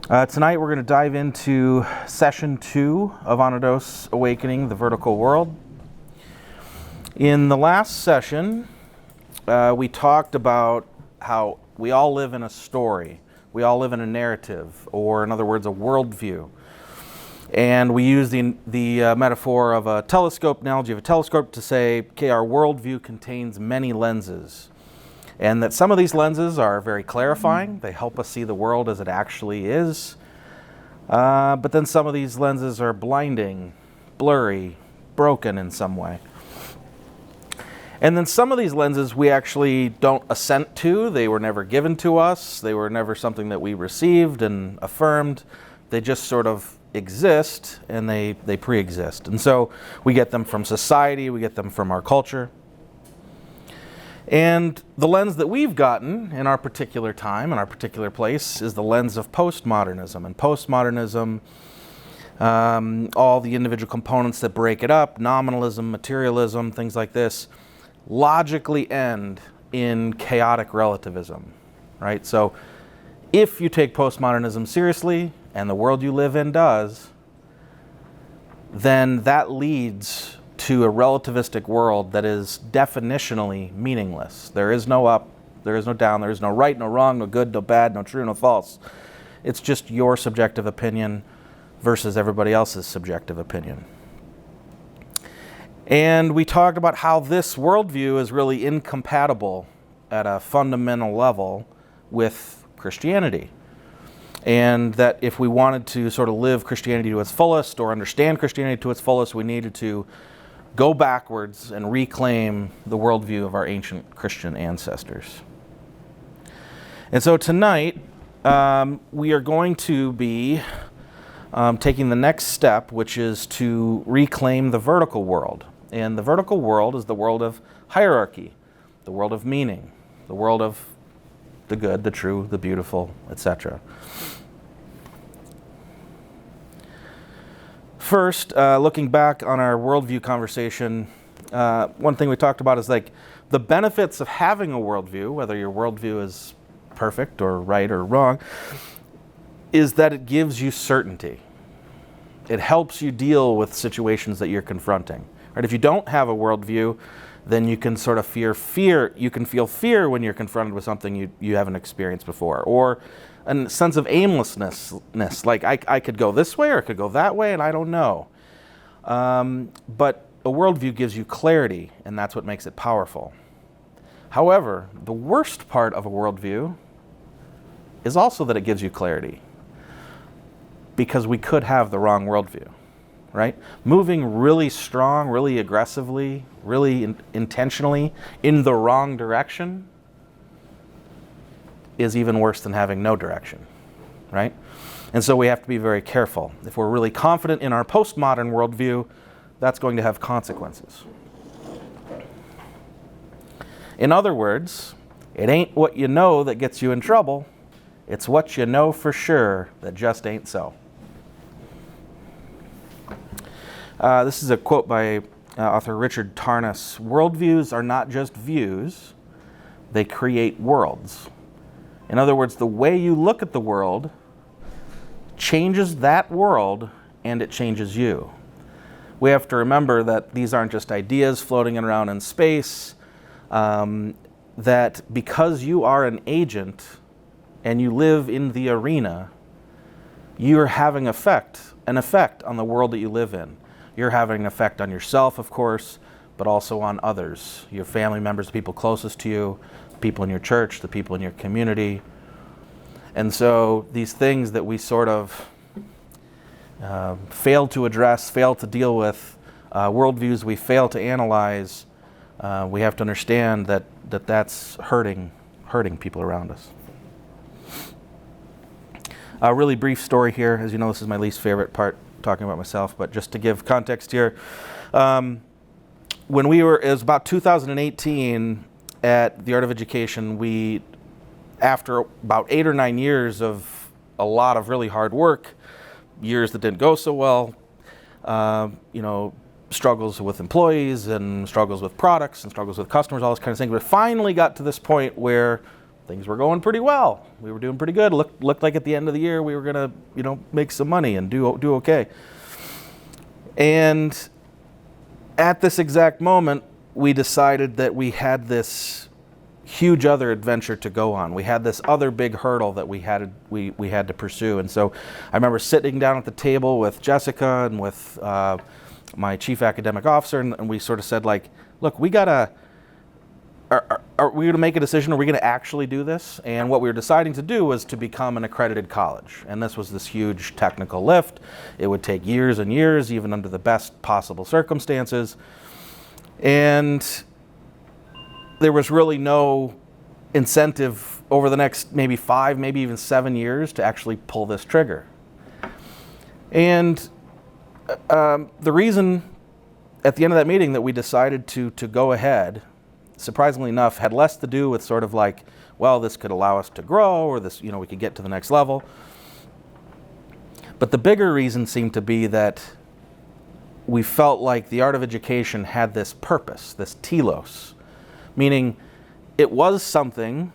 Tonight we're going to dive into session 2 of Anodos Awakening the Vertical World. In the last session, we talked about how we all live in a story. We all live in a narrative, or in other words, a worldview. And we use the metaphor of a telescope, analogy of a telescope, to say, okay, our worldview contains many lenses. And that some of these lenses are very clarifying. They help us see the world as it actually is. But then some of these lenses are blinding, blurry, broken in some way. And then some of these lenses we actually don't assent to. They were never given to us. They were never something that we received and affirmed. They just sort of exist, and they pre-exist. And so we get them from society, we get them from our culture. And the lens that we've gotten in our particular time, in our particular place, is the lens of postmodernism. And postmodernism, all the individual components that break it up, nominalism, materialism, things like this, logically end in chaotic relativism, right? So if you take postmodernism seriously, and the world you live in does, then that leads to a relativistic world that is definitionally meaningless. There is no up, there is no down, there is no right, no wrong, no good, no bad, no true, no false. It's just your subjective opinion versus everybody else's subjective opinion. And we talked about how this worldview is really incompatible at a fundamental level with Christianity. And that if we wanted to sort of live Christianity to its fullest or understand Christianity to its fullest, we needed to go backwards and reclaim the worldview of our ancient Christian ancestors. And so tonight, we are going to be taking the next step, which is to reclaim the vertical world. And the vertical world is the world of hierarchy, the world of meaning, the world of the good, the true, the beautiful, etc. First, looking back on our worldview conversation, one thing we talked about is like the benefits of having a worldview, whether your worldview is perfect or right or wrong, is that it gives you certainty. It helps you deal with situations that you're confronting. Right? If you don't have a worldview, then you can sort of feel fear. You can feel fear when you're confronted with something you haven't experienced before, or a sense of aimlessness, like I could go this way or I could go that way, and I don't know. But a worldview gives you clarity, and that's what makes it powerful. However, the worst part of a worldview is also that it gives you clarity, because we could have the wrong worldview, right? Moving really strong, really aggressively, really intentionally in the wrong direction is even worse than having no direction, right? And so we have to be very careful. If we're really confident in our postmodern worldview, that's going to have consequences. In other words, it ain't what you know that gets you in trouble, it's what you know for sure that just ain't so. This is a quote by author Richard Tarnas. Worldviews are not just views, they create worlds. In other words, the way you look at the world changes that world, and it changes you. We have to remember that these aren't just ideas floating around in space, that because you are an agent and you live in the arena, you're having an effect on the world that you live in. You're having an effect on yourself, of course, but also on others, your family members, the people closest to you, people in your church, the people in your community. And so these things that we sort of fail to address, fail to deal with, worldviews we fail to analyze, we have to understand that that's hurting people around us. A really brief story here. As you know, this is my least favorite part, talking about myself, but just to give context here. When it was about 2018, at the Art of Education, after about 8 or 9 years of a lot of really hard work, years that didn't go so well, struggles with employees and struggles with products and struggles with customers, all this kind of thing, but finally got to this point where things were going pretty well. We were doing pretty good. Looked like at the end of the year we were going to, make some money and do okay. And at this exact moment, we decided that we had this huge other adventure to go on. We had this other big hurdle that we had to pursue. And so I remember sitting down at the table with Jessica and with my chief academic officer, and we sort of said, like, look, we gotta, are we gonna make a decision? Are we gonna actually do this? And what we were deciding to do was to become an accredited college. And this was this huge technical lift. It would take years and years, even under the best possible circumstances. And there was really no incentive over the next maybe 5, maybe even 7 years to actually pull this trigger. And the reason at the end of that meeting that we decided to go ahead, surprisingly enough, had less to do with sort of like, well, this could allow us to grow, or this, we could get to the next level. But the bigger reason seemed to be that we felt like the art of education had this purpose, this telos, meaning it was something,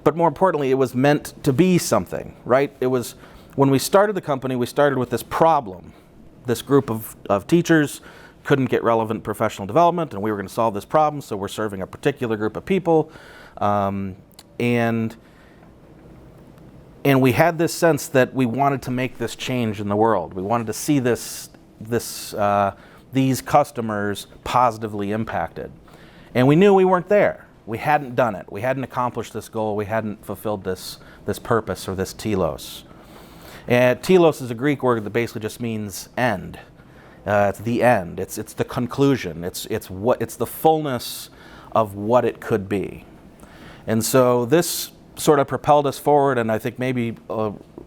but more importantly, it was meant to be something, right? It was, when we started the company, we started with this problem. This group of teachers couldn't get relevant professional development, and we were going to solve this problem, so we're serving a particular group of people. And we had this sense that we wanted to make this change in the world. We wanted to see these customers positively impacted. And we knew we weren't there. We hadn't done it. We hadn't accomplished this goal. We hadn't fulfilled this purpose, or this telos. And telos is a Greek word that basically just means end. It's the end. It's the conclusion. It's the fullness of what it could be. And so this sort of propelled us forward, and I think maybe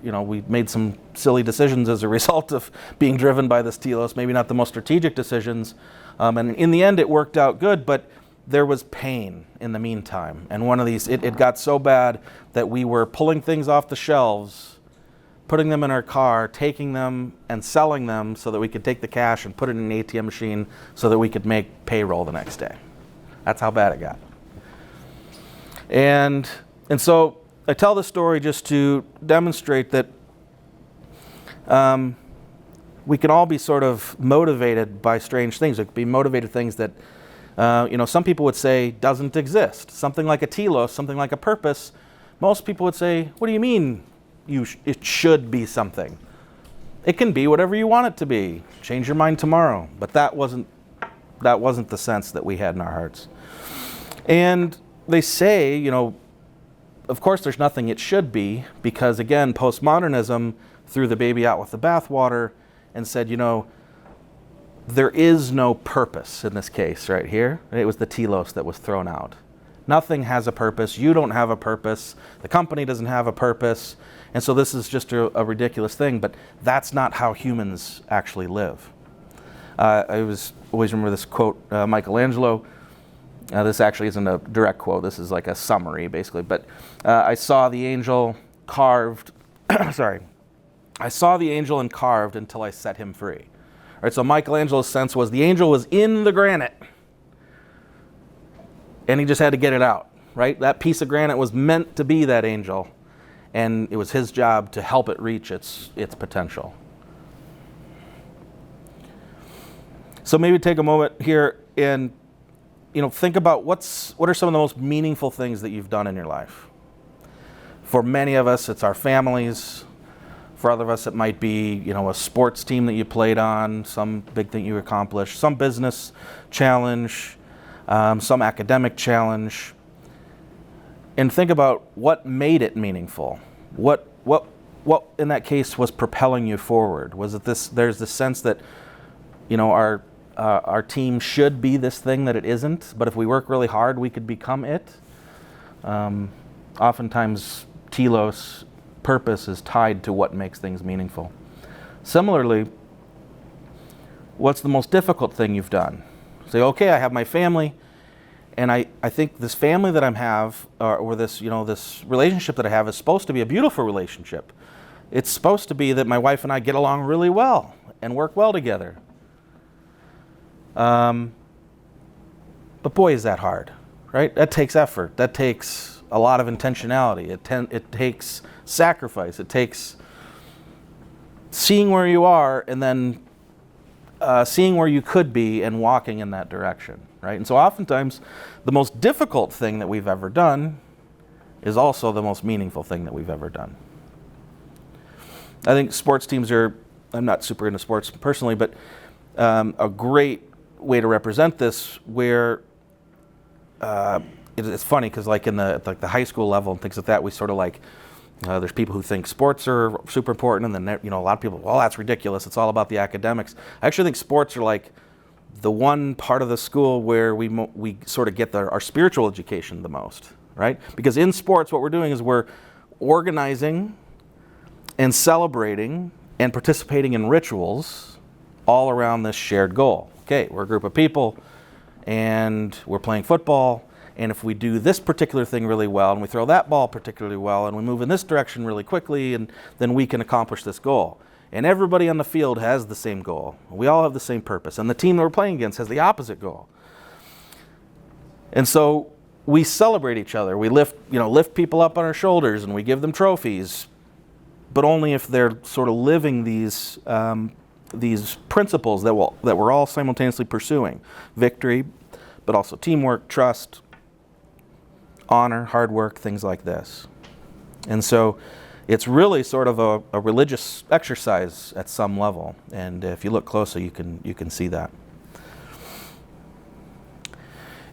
we made some silly decisions as a result of being driven by this telos, maybe not the most strategic decisions. And in the end, it worked out good, but there was pain in the meantime. And one of these, it got so bad that we were pulling things off the shelves, putting them in our car, taking them and selling them so that we could take the cash and put it in an ATM machine so that we could make payroll the next day. That's how bad it got. And so I tell this story just to demonstrate that we can all be sort of motivated by strange things. It could be motivated things that some people would say doesn't exist. Something like a telos, something like a purpose. Most people would say, what do you mean it should be something? It can be whatever you want it to be. Change your mind tomorrow. But that wasn't the sense that we had in our hearts. And they say, of course there's nothing it should be, because again, postmodernism threw the baby out with the bathwater and said, there is no purpose in this case right here. It was the telos that was thrown out. Nothing has a purpose. You don't have a purpose. The company doesn't have a purpose. And so this is just a ridiculous thing, but that's not how humans actually live. I always remember this quote, Michelangelo. This actually isn't a direct quote. This is like a summary, basically. But I saw the angel carved, I saw the angel and carved until I set him free. All right, so Michelangelo's sense was the angel was in the granite, and he just had to get it out, right? That piece of granite was meant to be that angel, and it was his job to help it reach its potential. So maybe take a moment here and think about what are some of the most meaningful things that you've done in your life. For many of us, it's our families. For other of us, it might be, a sports team that you played on, some big thing you accomplished, some business challenge, some academic challenge. And think about what made it meaningful. What in that case was propelling you forward? Was it there's this sense that, our team should be this thing that it isn't, but if we work really hard, we could become it. Oftentimes, telos, purpose, is tied to what makes things meaningful. Similarly, what's the most difficult thing you've done? Say, okay, I have my family, and I think this family that I have, or this, this relationship that I have is supposed to be a beautiful relationship. It's supposed to be that my wife and I get along really well and work well together. But boy, is that hard, right? That takes effort. That takes a lot of intentionality. It takes sacrifice. It takes seeing where you are and then seeing where you could be and walking in that direction, right? And so oftentimes the most difficult thing that we've ever done is also the most meaningful thing that we've ever done. I think sports teams are, I'm not super into sports personally, but a great way to represent this where it's funny because like in the high school level and things like that, we sort of like, there's people who think sports are super important, and then a lot of people, well, that's ridiculous. It's all about the academics. I actually think sports are like the one part of the school where we sort of get our spiritual education the most, right? Because in sports, what we're doing is we're organizing and celebrating and participating in rituals all around this shared goal. Okay, we're a group of people, and we're playing football. And if we do this particular thing really well, and we throw that ball particularly well, and we move in this direction really quickly, and then we can accomplish this goal. And everybody on the field has the same goal. We all have the same purpose. And the team that we're playing against has the opposite goal. And so we celebrate each other. We lift people up on our shoulders, and we give them trophies, but only if they're sort of living these principles that we're all simultaneously pursuing. Victory, but also teamwork, trust, honor, hard work, things like this. And so it's really sort of a religious exercise at some level. And if you look closely, you can see that.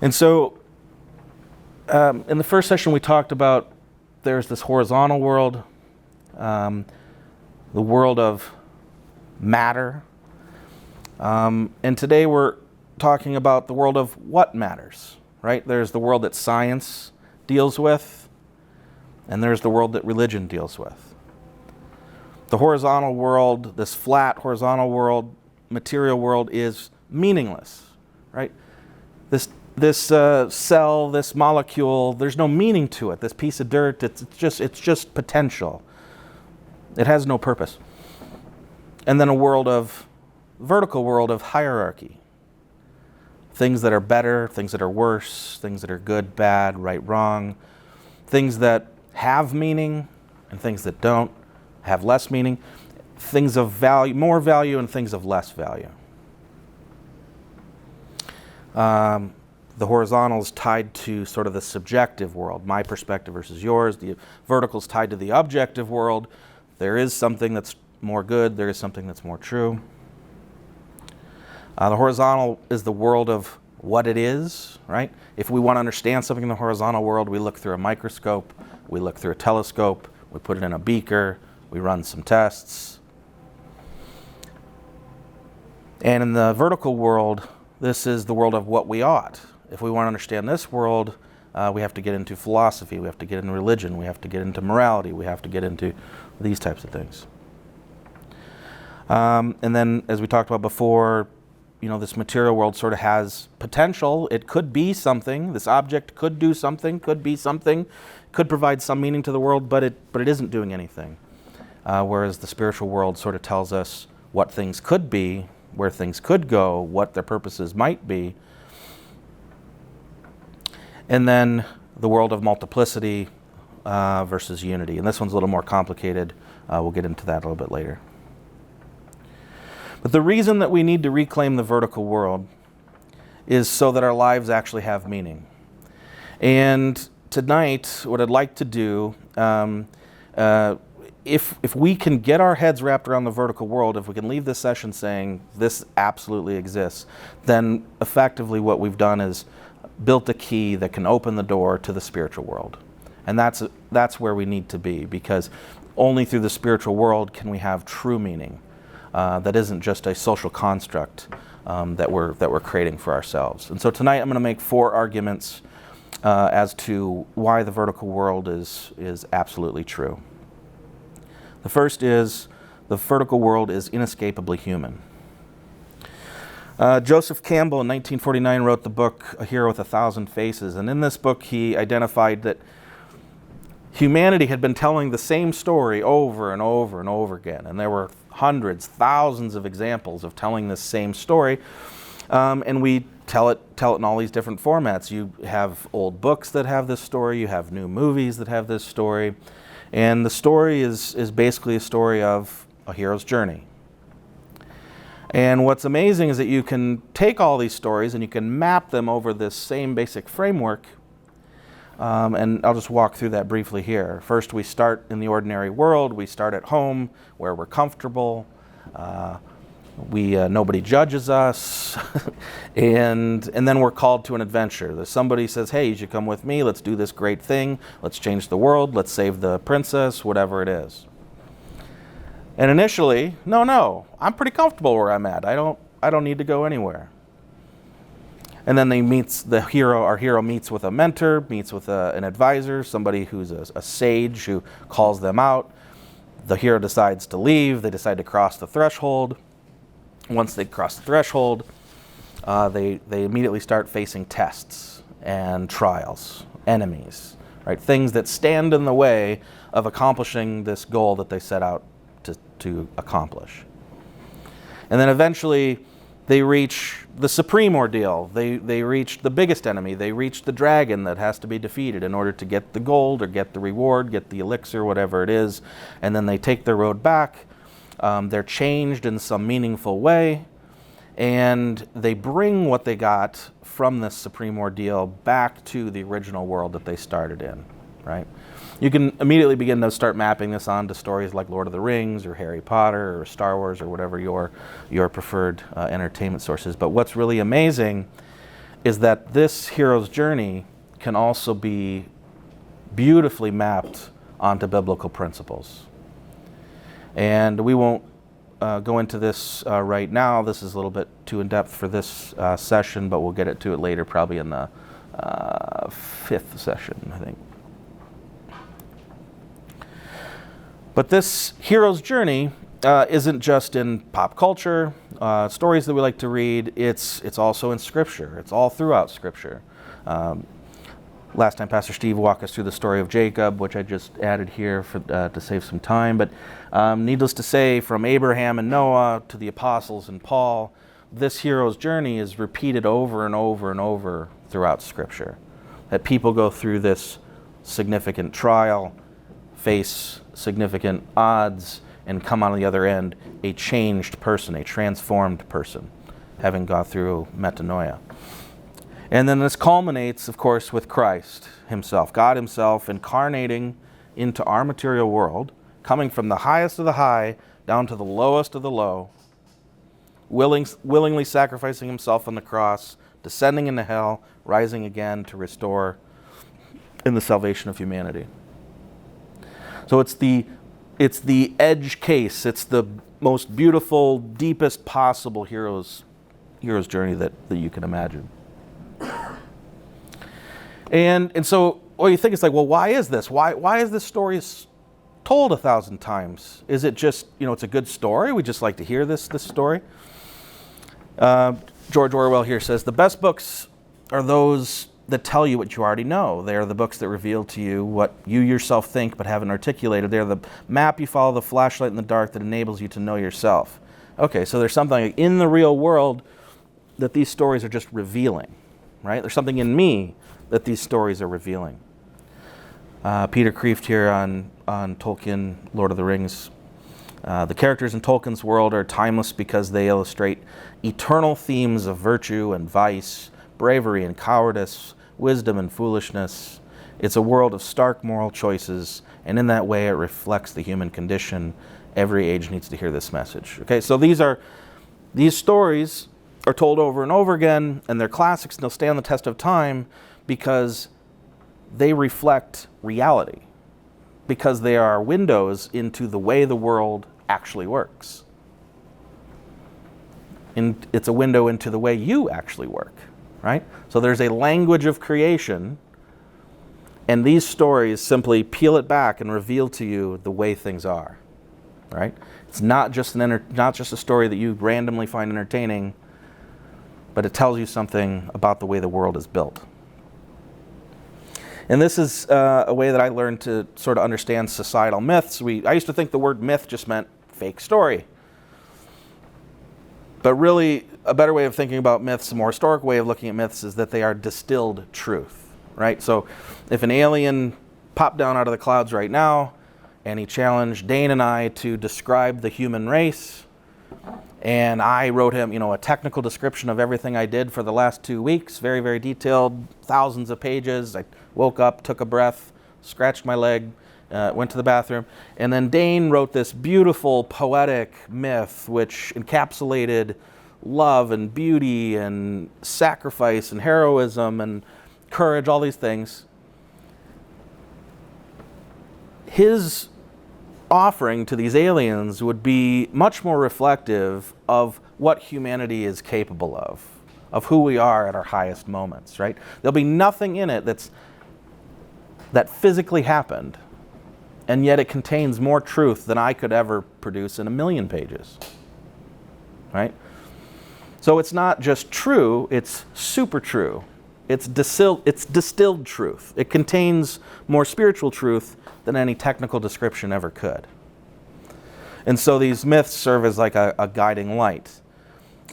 And so in the first session, we talked about there's this horizontal world, the world of matter. And today we're talking about the world of what matters, right? There's the world that science deals with, and there's the world that religion deals with. The horizontal world, this flat horizontal world, material world, is meaningless, right? This cell, this molecule, there's no meaning to it. This piece of dirt, it's just potential. It has no purpose. And then vertical world of hierarchy. Things that are better, things that are worse, things that are good, bad, right, wrong, things that have meaning and things that don't, have less meaning, things of value, more value, and things of less value. The horizontal is tied to sort of the subjective world, my perspective versus yours. The vertical is tied to the objective world. There is something that's more good, there is something that's more true. The horizontal is the world of what it is, right? If we want to understand something in the horizontal world, we look through a microscope, we look through a telescope, we put it in a beaker, we run some tests. And in the vertical world, this is the world of what we ought. If we want to understand this world, we have to get into philosophy, we have to get into religion, we have to get into morality, we have to get into these types of things. And then, as we talked about before, this material world sort of has potential. It could be something. This object could do something, could be something, could provide some meaning to the world, but it isn't doing anything. Whereas the spiritual world sort of tells us what things could be, where things could go, what their purposes might be. And then the world of multiplicity versus unity. And this one's a little more complicated. We'll get into that a little bit later. But the reason that we need to reclaim the vertical world is so that our lives actually have meaning. And tonight, what I'd like to do, if we can get our heads wrapped around the vertical world, if we can leave this session saying this absolutely exists, then effectively what we've done is built a key that can open the door to the spiritual world. And that's where we need to be, because only through the spiritual world can we have true meaning. That isn't just a social construct that we're creating for ourselves. And so tonight I'm going to make 4 arguments as to why the vertical world is absolutely true. The first is the vertical world is inescapably human. Joseph Campbell in 1949 wrote the book A Hero with a Thousand Faces, and in this book he identified that humanity had been telling the same story over and over and over again, and there were hundreds, thousands of examples of telling this same story. And we tell it in all these different formats. You have old books that have this story, you have new movies that have this story, and the story is basically a story of a hero's journey. And what's amazing is that you can take all these stories and you can map them over this same basic framework. And I'll just walk through that briefly here. First, we start in the ordinary world. We start at home where we're comfortable. Nobody judges us. and then we're called to an adventure. Somebody says, hey, you should come with me. Let's do this great thing. Let's change the world. Let's save the princess, whatever it is. And initially, no, I'm pretty comfortable where I'm at. I don't need to go anywhere. And then our hero meets with a mentor, meets with an advisor, somebody who's a sage who calls them out. The hero decides to leave. They decide to cross the threshold. Once they cross the threshold, they immediately start facing tests and trials, enemies, right? Things that stand in the way of accomplishing this goal that they set out to accomplish. And then eventually they reach the supreme ordeal. They reach the biggest enemy. They reach the dragon that has to be defeated in order to get the gold or get the reward, get the elixir, whatever it is. And then they take their road back. They're changed in some meaningful way. And they bring what they got from this supreme ordeal back to the original world that they started in, right? You can immediately begin to start mapping this onto stories like Lord of the Rings or Harry Potter or Star Wars or whatever your preferred entertainment source is. But what's really amazing is that this hero's journey can also be beautifully mapped onto biblical principles. And we won't go into this right now. This is a little bit too in-depth for this session, but we'll get to it later, probably in the 5th session, I think. But this hero's journey isn't just in pop culture, stories that we like to read. It's also in Scripture. It's all throughout Scripture. Last time Pastor Steve walked us through the story of Jacob, which I just added here to save some time. But needless to say, from Abraham and Noah to the apostles and Paul, this hero's journey is repeated over and over and over throughout Scripture. That people go through this significant trial, face significant odds, and come on the other end a changed person, a transformed person, having gone through metanoia. And then this culminates, of course, with Christ himself, God himself incarnating into our material world, coming from the highest of the high down to the lowest of the low, willingly sacrificing himself on the cross, descending into hell, rising again to restore in the salvation of humanity. So it's the edge case. It's the most beautiful, deepest possible hero's journey that you can imagine. And so what you think is like, well, why is this? Why is this story told 1,000 times? Is it just, it's a good story? We just like to hear this story? George Orwell here says, the best books are those that tell you what you already know. They are the books that reveal to you what you yourself think but haven't articulated. They're the map you follow, the flashlight in the dark that enables you to know yourself. Okay, so there's something in the real world that these stories are just revealing, right? There's something in me that these stories are revealing. Peter Kreeft here on Tolkien, Lord of the Rings. The characters in Tolkien's world are timeless because they illustrate eternal themes of virtue and vice, bravery and cowardice, wisdom and foolishness. It's a world of stark moral choices, and in that way it reflects the human condition. Every age needs to hear this message. Okay, so these stories are told over and over again, and they're classics, and they'll stand the test of time because they reflect reality, because they are windows into the way the world actually works. And it's a window into the way you actually work, right? So there's a language of creation, and these stories simply peel it back and reveal to you the way things are, right? It's not just a story that you randomly find entertaining, but it tells you something about the way the world is built. And this is a way that I learned to sort of understand societal myths. I used to think the word myth just meant fake story. But really, a better way of thinking about myths, a more historic way of looking at myths, is that they are distilled truth, right? So if an alien popped down out of the clouds right now, and he challenged Dane and I to describe the human race, and I wrote him, a technical description of everything I did for the last 2 weeks, very, very detailed, thousands of pages. I woke up, took a breath, scratched my leg, went to the bathroom, and then Dane wrote this beautiful, poetic myth which encapsulated love and beauty and sacrifice and heroism and courage, all these things. His offering to these aliens would be much more reflective of what humanity is capable of who we are at our highest moments, right? There'll be nothing in it that physically happened, and yet it contains more truth than I could ever produce in 1,000,000 pages, right? So it's not just true, it's super true. It's distilled truth. It contains more spiritual truth than any technical description ever could. And so these myths serve as like a guiding light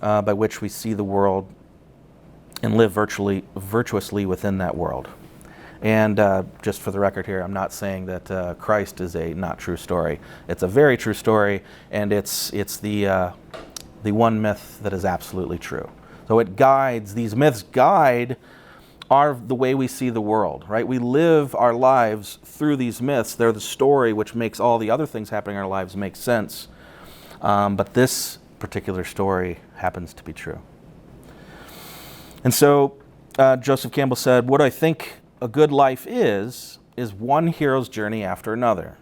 by which we see the world and live virtuously within that world. And just for the record here, I'm not saying that Christ is a not true story. It's a very true story, and it's the one myth that is absolutely true. So it guides, these myths guide the way we see the world, right? We live our lives through these myths. They're the story which makes all the other things happening in our lives make sense. But this particular story happens to be true. And so Joseph Campbell said, "What I think a good life is one hero's journey after another.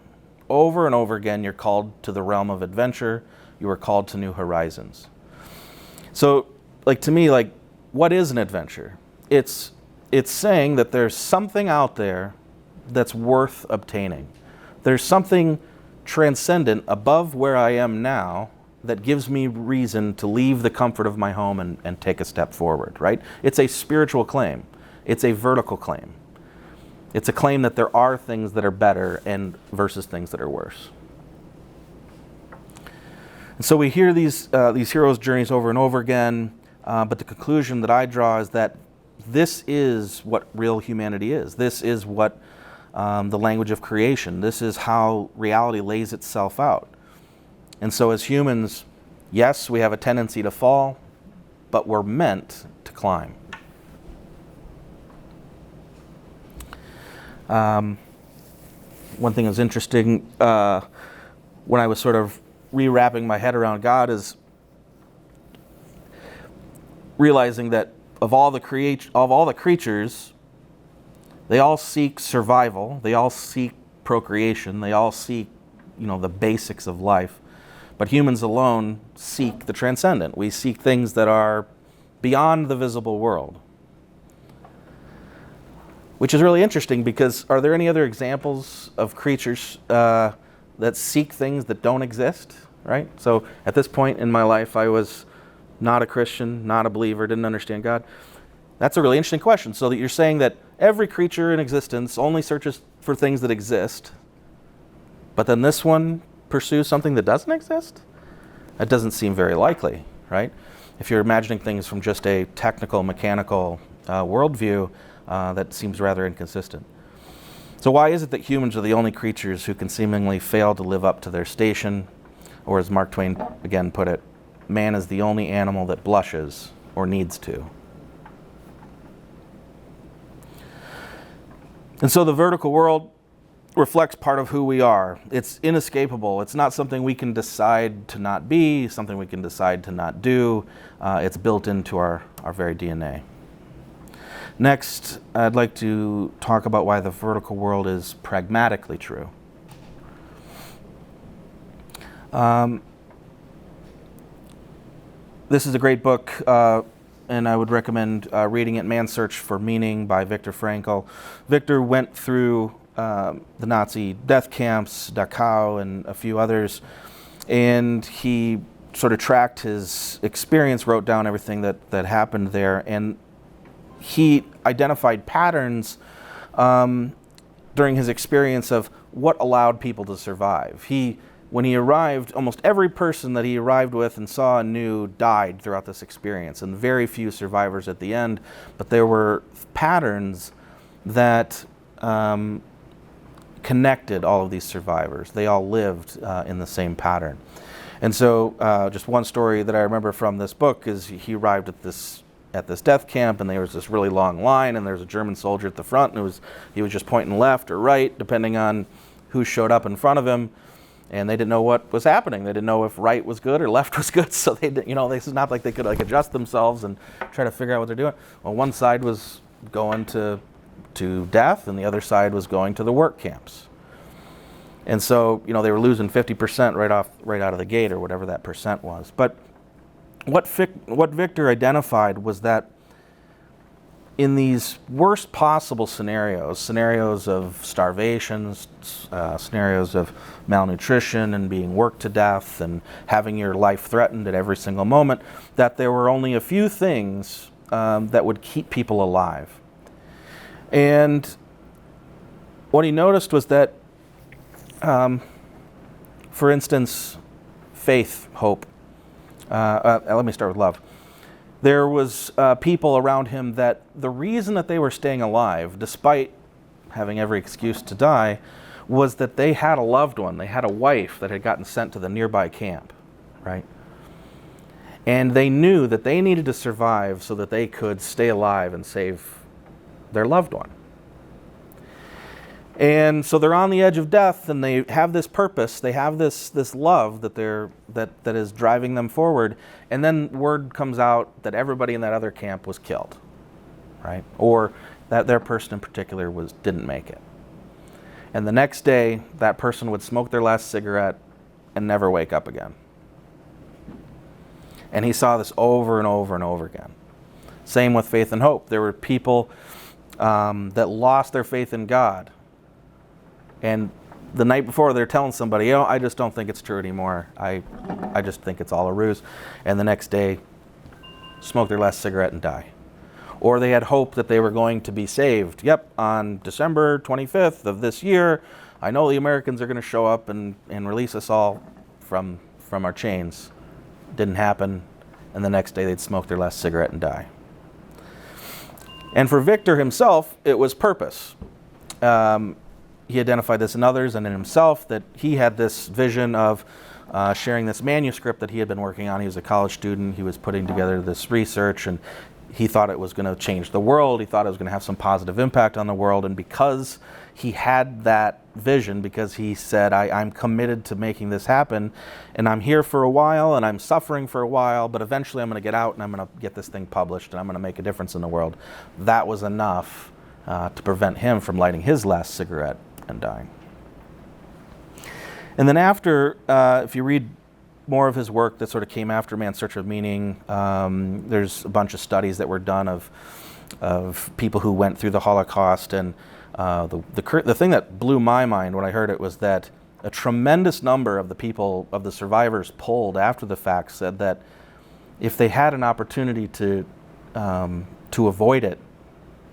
Over and over again, you're called to the realm of adventure. You are called to new horizons." So, to me, what is an adventure? It's saying that there's something out there that's worth obtaining. There's something transcendent above where I am now that gives me reason to leave the comfort of my home and take a step forward, right? It's a spiritual claim. It's a vertical claim. It's a claim that there are things that are better and versus things that are worse. And so we hear these heroes' journeys over and over again, but the conclusion that I draw is that this is what real humanity is. This is what the language of creation. This is how reality lays itself out. And so as humans, yes, we have a tendency to fall, but we're meant to climb. One thing that's interesting when I was sort of rewrapping my head around God is realizing that of all the creatures, they all seek survival, they all seek procreation, they all seek, the basics of life. But humans alone seek the transcendent. We seek things that are beyond the visible world. Which is really interesting because are there any other examples of creatures that seek things that don't exist, right? So at this point in my life, I was not a Christian, not a believer, didn't understand God. That's a really interesting question. So that you're saying that every creature in existence only searches for things that exist, but then this one pursues something that doesn't exist? That doesn't seem very likely, right? If you're imagining things from just a technical, mechanical worldview, that seems rather inconsistent. So why is it that humans are the only creatures who can seemingly fail to live up to their station? Or as Mark Twain again put it, man is the only animal that blushes or needs to. And so the vertical world reflects part of who we are. It's inescapable. It's not something we can decide to not be, something we can decide to not do. It's built into our very DNA. Next, I'd like to talk about why the vertical world is pragmatically true. This is a great book, and I would recommend reading it, Man's Search for Meaning by Viktor Frankl. Viktor went through the Nazi death camps, Dachau, and a few others, and he sort of tracked his experience, wrote down everything that happened there, and he identified patterns during his experience of what allowed people to survive. He when he arrived, almost every person that he arrived with and saw and knew died throughout this experience, and very few survivors at the end. But there were patterns that connected all of these survivors. They all lived in the same pattern. And so just one story that I remember from this book is he arrived at this death camp, and there was this really long line, and there was a German soldier at the front, and he was just pointing left or right, depending on who showed up in front of him. And they didn't know what was happening. They didn't know if right was good or left was good. So it's not like they could adjust themselves and try to figure out what they're doing. Well, one side was going to death, and the other side was going to the work camps. And so, they were losing 50% right out of the gate, or whatever that percent was. But what Victor identified was that in these worst possible scenarios of starvation, scenarios of malnutrition and being worked to death and having your life threatened at every single moment, that there were only a few things that would keep people alive. And what he noticed was that, for instance, faith, hope. Let me start with love. There was people around him that the reason that they were staying alive, despite having every excuse to die, was that they had a loved one. They had a wife that had gotten sent to the nearby camp, right? And they knew that they needed to survive so that they could stay alive and save their loved one. And so they're on the edge of death, and they have this purpose. They have this love that is driving them forward. And then word comes out that everybody in that other camp was killed, right? Or that their person in particular didn't make it. And the next day, that person would smoke their last cigarette and never wake up again. And he saw this over and over and over again. Same with faith and hope. There were people that lost their faith in God. And the night before, they're telling somebody, I just don't think it's true anymore. I just think it's all a ruse. And the next day, smoke their last cigarette and die. Or they had hope that they were going to be saved. Yep, on December 25th of this year, I know the Americans are going to show up and release us all from our chains. Didn't happen. And the next day, they'd smoke their last cigarette and die. And for Victor himself, it was purpose. He identified this in others and in himself, that he had this vision of sharing this manuscript that he had been working on. He was a college student. He was putting together this research, and he thought it was going to change the world. He thought it was going to have some positive impact on the world. And because he had that vision, because he said, I'm committed to making this happen, and I'm here for a while, and I'm suffering for a while, but eventually I'm going to get out, and I'm going to get this thing published, and I'm going to make a difference in the world. That was enough to prevent him from lighting his last cigarette and dying. And then after, if you read more of his work that sort of came after Man's Search of Meaning, there's a bunch of studies that were done of people who went through the Holocaust, and the thing that blew my mind when I heard it was that a tremendous number of the survivors polled after the fact said that if they had an opportunity to avoid it,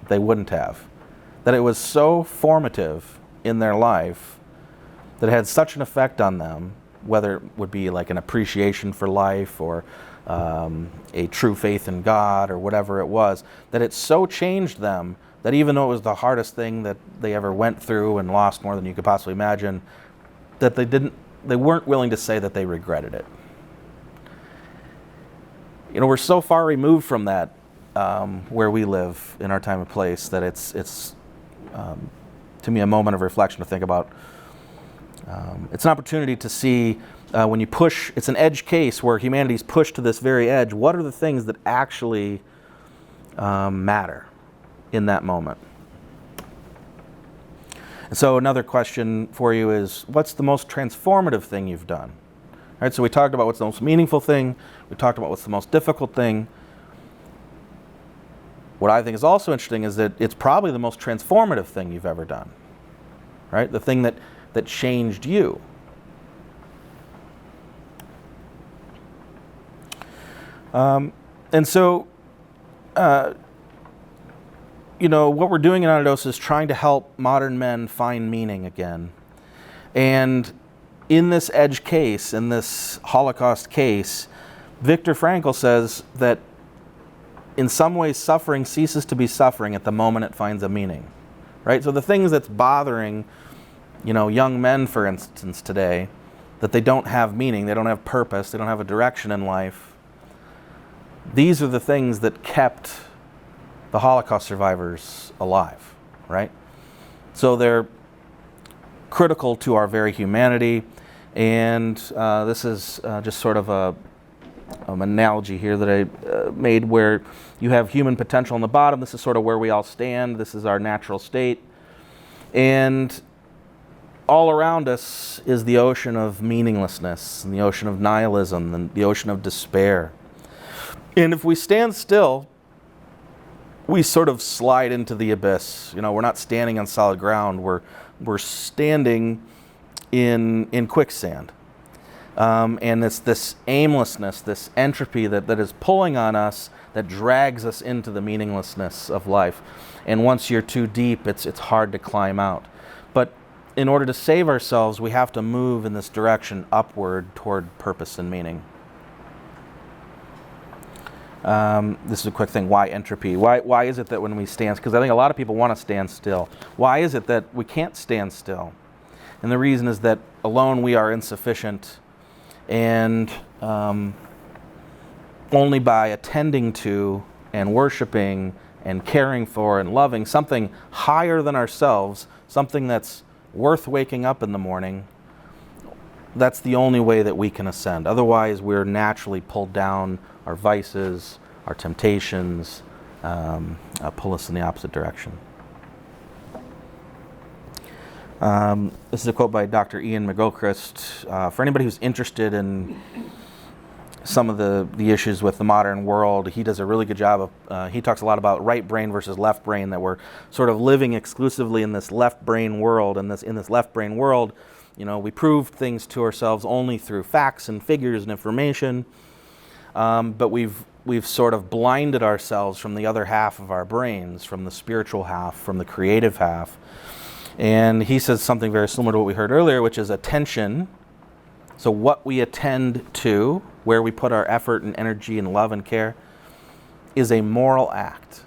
they wouldn't have. That it was so formative in their life that it had such an effect on them, whether it would be like an appreciation for life or a true faith in God or whatever it was, that it so changed them that even though it was the hardest thing that they ever went through and lost more than you could possibly imagine, that they weren't willing to say that they regretted it. We're so far removed from that where we live in our time and place that it's to me a moment of reflection to think about. It's an opportunity to see when you push, it's an edge case where humanity's pushed to this very edge. What are the things that actually matter in that moment? And so another question for you is, what's the most transformative thing you've done? All right, so we talked about what's the most meaningful thing. We talked about what's the most difficult thing. What I think is also interesting is that it's probably the most transformative thing you've ever done, right? The thing that changed you. And so, what we're doing in Anodos is trying to help modern men find meaning again. And in this edge case, in this Holocaust case, Viktor Frankl says that in some ways suffering ceases to be suffering at the moment it finds a meaning, right? So the things that's bothering, young men, for instance, today, that they don't have meaning, they don't have purpose, they don't have a direction in life, these are the things that kept the Holocaust survivors alive, right? So they're critical to our very humanity, and this is just sort of an analogy here that I made, where you have human potential on the bottom. This is sort of where we all stand. This is our natural state. And all around us is the ocean of meaninglessness, and the ocean of nihilism, and the ocean of despair. And if we stand still, we sort of slide into the abyss. We're not standing on solid ground. We're standing in quicksand. And it's this aimlessness, this entropy that is pulling on us, that drags us into the meaninglessness of life. And once you're too deep, it's hard to climb out. But in order to save ourselves, we have to move in this direction upward toward purpose and meaning. This is a quick thing. Why entropy? Why is it that when we stand, because I think a lot of people want to stand still. Why is it that we can't stand still? And the reason is that alone we are insufficient, and only by attending to and worshiping and caring for and loving something higher than ourselves, something that's worth waking up in the morning, that's the only way that we can ascend. Otherwise, we're naturally pulled down. Our vices, our temptations pull us in the opposite direction. This is a quote by Dr. Ian McGilchrist. For anybody who's interested in some of the issues with the modern world, he does a really good job of, he talks a lot about right brain versus left brain, that we're sort of living exclusively in this left brain world, and in this left brain world, we prove things to ourselves only through facts and figures and information, but we've sort of blinded ourselves from the other half of our brains, from the spiritual half, from the creative half. And he says something very similar to what we heard earlier, which is attention. So what we attend to, where we put our effort and energy and love and care, is a moral act.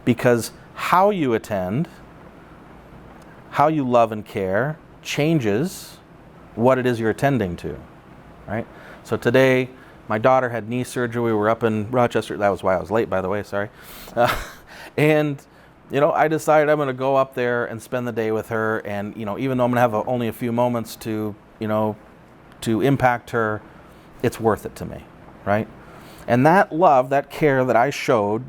Because how you attend, how you love and care, changes what it is you're attending to, right? So today, my daughter had knee surgery. We were up in Rochester. That was why I was late, by the way, sorry. And I decided I'm going to go up there and spend the day with her. And, even though I'm going to have only a few moments to impact her, it's worth it to me, right? And that love, that care that I showed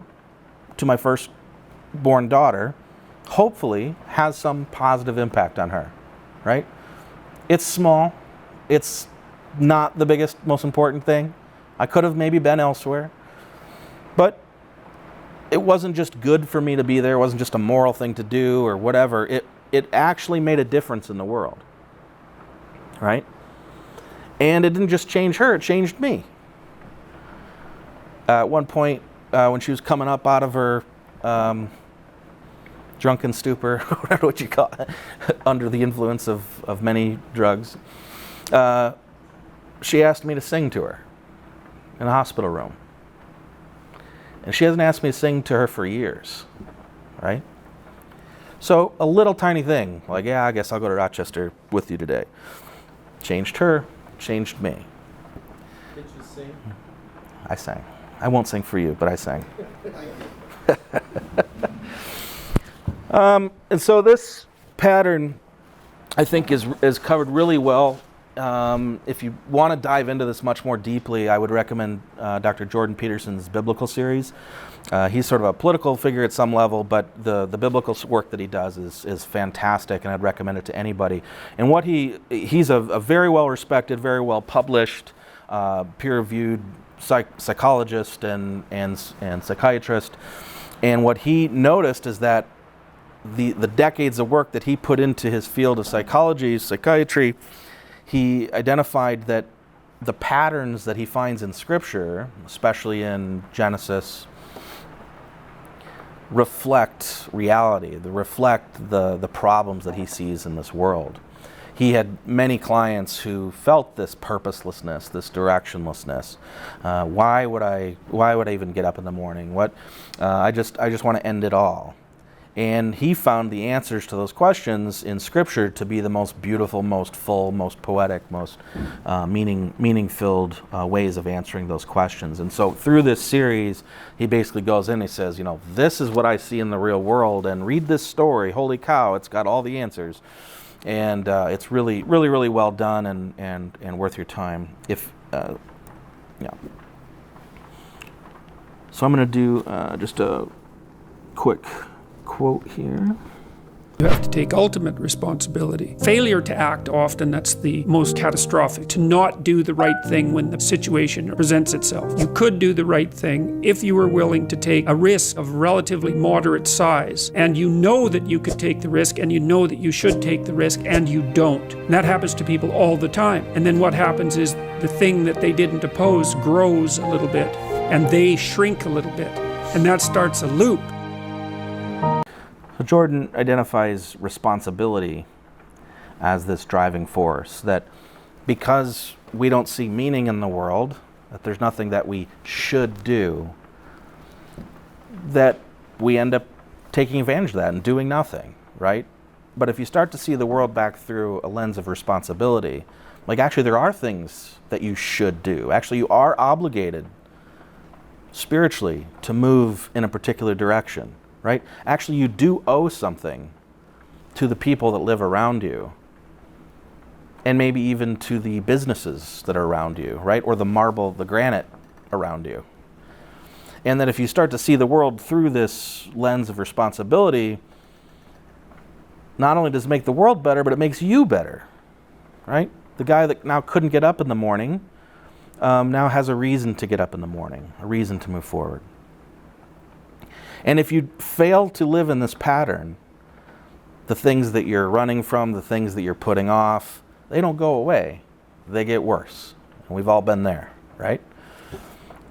to my firstborn daughter, hopefully has some positive impact on her, right? It's small. It's not the biggest, most important thing. I could have maybe been elsewhere. But it wasn't just good for me to be there. It wasn't just a moral thing to do or whatever. It actually made a difference in the world, right? And it didn't just change her, it changed me. At one point, when she was coming up out of her drunken stupor, whatever what you call it, under the influence of many drugs, she asked me to sing to her in a hospital room. And she hasn't asked me to sing to her for years, right? So a little tiny thing, like, yeah, I guess I'll go to Rochester with you today, changed her, changed me. Did you sing? I sang. I won't sing for you, but I sang. And so this pattern, I think, is covered really well. If you want to dive into this much more deeply, I would recommend Dr. Jordan Peterson's biblical series. He's sort of a political figure at some level, but the biblical work that he does is fantastic, and I'd recommend it to anybody. And what he's a very well-respected, very well-published, peer-reviewed psychologist and psychiatrist. And what he noticed is that the decades of work that he put into his field of psychiatry, he identified that the patterns that he finds in Scripture, especially in Genesis, reflect reality. They reflect the problems that he sees in this world. he had many clients who felt this purposelessness, this directionlessness. Why would I even get up in the morning? I just want to end it all. And he found the answers to those questions in Scripture to be the most beautiful, most full, most poetic, most meaning-filled ways of answering those questions. And so through this series, he basically goes in and he says, this is what I see in the real world, and read this story. Holy cow, it's got all the answers. And it's really, really, really well done and worth your time. So I'm going to do just a quick quote here. You have to take ultimate responsibility. Failure to act, often that's the most catastrophic. To not do the right thing when the situation presents itself. You could do the right thing if you were willing to take a risk of relatively moderate size, and you know that you could take the risk, and you know that you should take the risk, and you don't. And that happens to people all the time. And then what happens is the thing that they didn't oppose grows a little bit, and they shrink a little bit, and that starts a loop. So Jordan identifies responsibility as this driving force, that because we don't see meaning in the world, that there's nothing that we should do, that we end up taking advantage of that and doing nothing, right? But if you start to see the world back through a lens of responsibility, like actually there are things that you should do. Actually, you are obligated spiritually to move in a particular direction. Right? Actually, you do owe something to the people that live around you, and maybe even to the businesses that are around you, right? Or the marble, the granite around you. And that if you start to see the world through this lens of responsibility, not only does it make the world better, but it makes you better, right? The guy that now couldn't get up in the morning now has a reason to get up in the morning, a reason to move forward. And if you fail to live in this pattern, the things that you're running from, the things that you're putting off, they don't go away. They get worse. And we've all been there, right?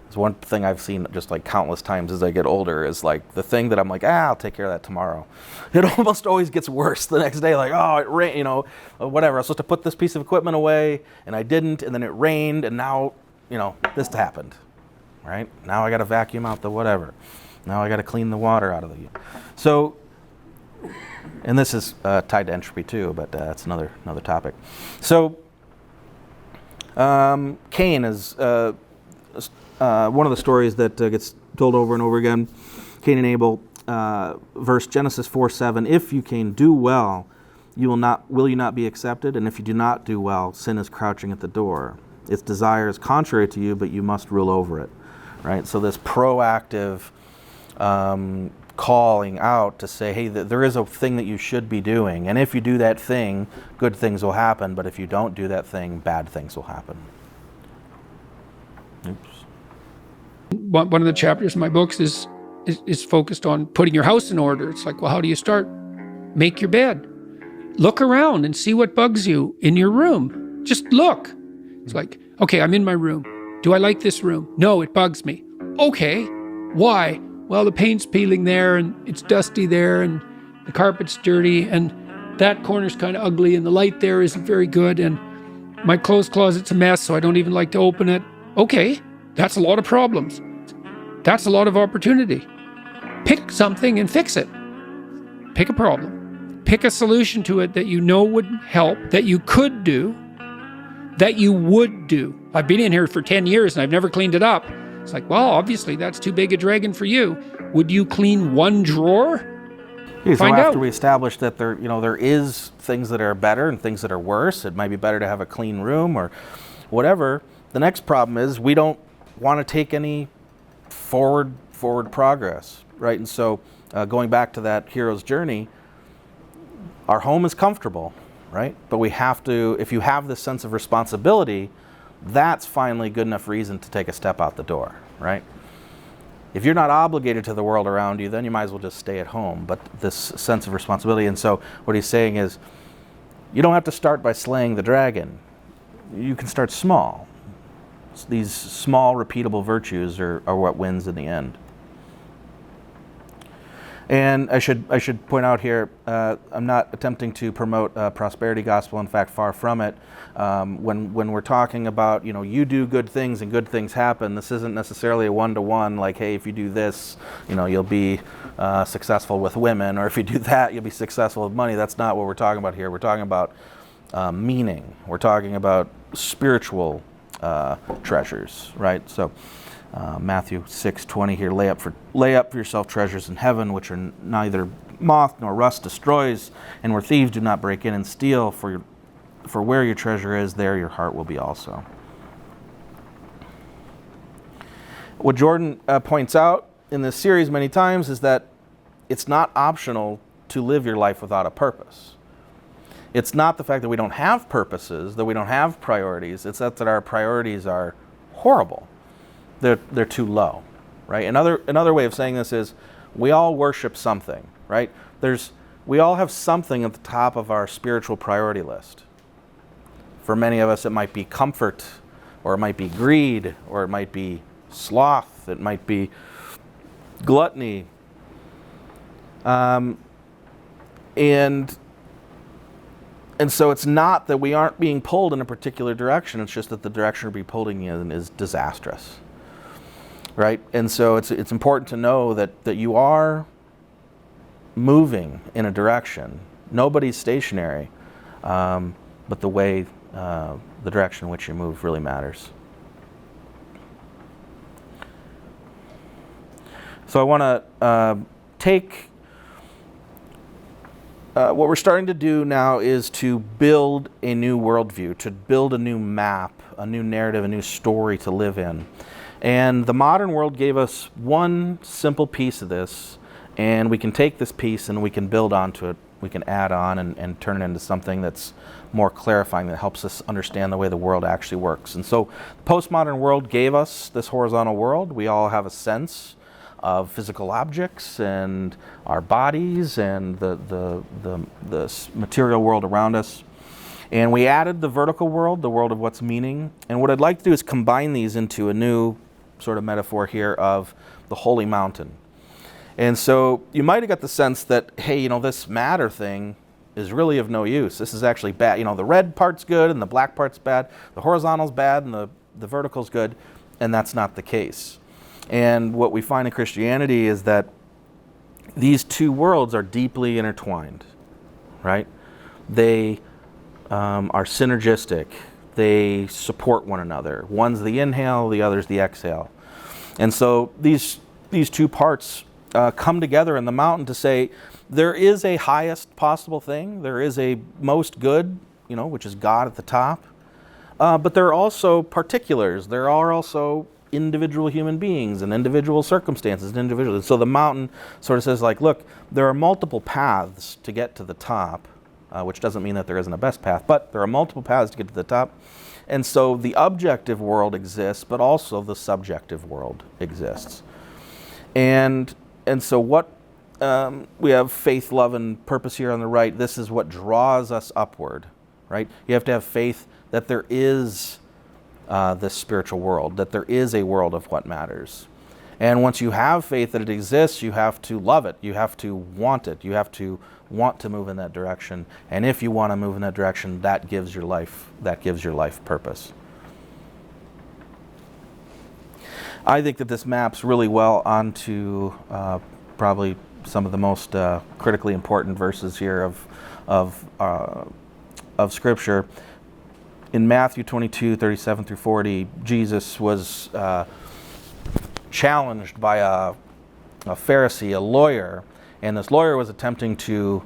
It's one thing I've seen just like countless times as I get older is like the thing that I'm like, I'll take care of that tomorrow. It almost always gets worse the next day. Like, oh, it rained, whatever. I was supposed to put this piece of equipment away and I didn't, and then it rained, and now, this happened, right? Now I got to vacuum out the whatever. Now I got to clean the water out of the. So, and this is tied to entropy too, but that's another topic. So, Cain is one of the stories that gets told over and over again. Cain and Abel, verse Genesis 4:7. If you, Cain, do well, will you not be accepted? And if you do not do well, sin is crouching at the door. Its desire is contrary to you, but you must rule over it. Right. So this proactive calling out to say, hey, there is a thing that you should be doing, and if you do that thing, good things will happen, but if you don't do that thing, bad things will happen. Oops. One of the chapters in my books is focused on putting your house in order. It's like, well, how do you start? Make your bed. Look around and see what bugs you in your room. Just look. It's like, okay, I'm in my room. Do I like this room? No, it bugs me. Okay, why? Well, the paint's peeling there, and it's dusty there, and the carpet's dirty, and that corner's kind of ugly, and the light there isn't very good, and my clothes closet's a mess, so I don't even like to open it. Okay, that's a lot of problems. That's a lot of opportunity. Pick something and fix it. Pick a problem. Pick a solution to it that you know would help, that you could do, that you would do. I've been in here for 10 years, and I've never cleaned it up. It's like, well, obviously that's too big a dragon for you. Would you clean one drawer? Yeah, so Find after out. we establish that there is things that are better and things that are worse, it might be better to have a clean room or whatever. The next problem is we don't want to take any forward progress, right? And so going back to that hero's journey, our home is comfortable, right? But we have to, if you have this sense of responsibility, that's finally good enough reason to take a step out the door, right? If you're not obligated to the world around you, then you might as well just stay at home. But this sense of responsibility, and so what he's saying is, you don't have to start by slaying the dragon. You can start small. These small, repeatable virtues are what wins in the end. And I should point out here, I'm not attempting to promote a prosperity gospel. In fact, far from it. When we're talking about, you do good things and good things happen, this isn't necessarily a one-to-one, like, hey, if you do this, you'll be successful with women, or if you do that, you'll be successful with money. That's not what we're talking about here. We're talking about meaning. We're talking about spiritual treasures, right? So Matthew 6:20 here, lay up for yourself treasures in heaven, which are neither moth nor rust destroys, and where thieves do not break in and steal. For where your treasure is, there your heart will be also. What Jordan points out in this series many times is that it's not optional to live your life without a purpose. It's not the fact that we don't have purposes, that we don't have priorities. It's that our priorities are horrible. They're too low, right? Another way of saying this is we all worship something, right? We all have something at the top of our spiritual priority list. For many of us, it might be comfort, or it might be greed, or it might be sloth, it might be gluttony. And so it's not that we aren't being pulled in a particular direction, it's just that the direction we're being pulled in is disastrous. Right? And so it's important to know that you are moving in a direction. Nobody's stationary, but the direction in which you move really matters. So I want to take what we're starting to do now is to build a new worldview, to build a new map, a new narrative, a new story to live in. And the modern world gave us one simple piece of this, and we can take this piece and we can build onto it. We can add on and turn it into something that's more clarifying, that helps us understand the way the world actually works. And so the postmodern world gave us this horizontal world. We all have a sense of physical objects and our bodies and the material world around us. And we added the vertical world, the world of what's meaning. And what I'd like to do is combine these into a new sort of metaphor here of the holy mountain. And so you might have got the sense that, hey, this matter thing is really of no use. This is actually bad. The red part's good and the black part's bad. The horizontal's bad and the vertical's good. And that's not the case. And what we find in Christianity is that these two worlds are deeply intertwined, right? They are synergistic. They support one another. One's the inhale, the other's the exhale. And so these two parts come together in the mountain to say there is a highest possible thing. There is a most good, which is God at the top. But there are also particulars. There are also individual human beings and individual circumstances and individuals. So the mountain sort of says, like, look, there are multiple paths to get to the top. Which doesn't mean that there isn't a best path, but there are multiple paths to get to the top. And so the objective world exists, but also the subjective world exists. And so what we have faith, love, and purpose here on the right. This is what draws us upward, right? You have to have faith that there is this spiritual world, that there is a world of what matters. And once you have faith that it exists, you have to love it. You have to want it. You have to want to move in that direction. And if you want to move in that direction, that gives your life purpose. I think that this maps really well onto probably some of the most critically important verses here of Scripture. In Matthew 22:37 through 40, Jesus was challenged by a Pharisee, a lawyer, and this lawyer was attempting to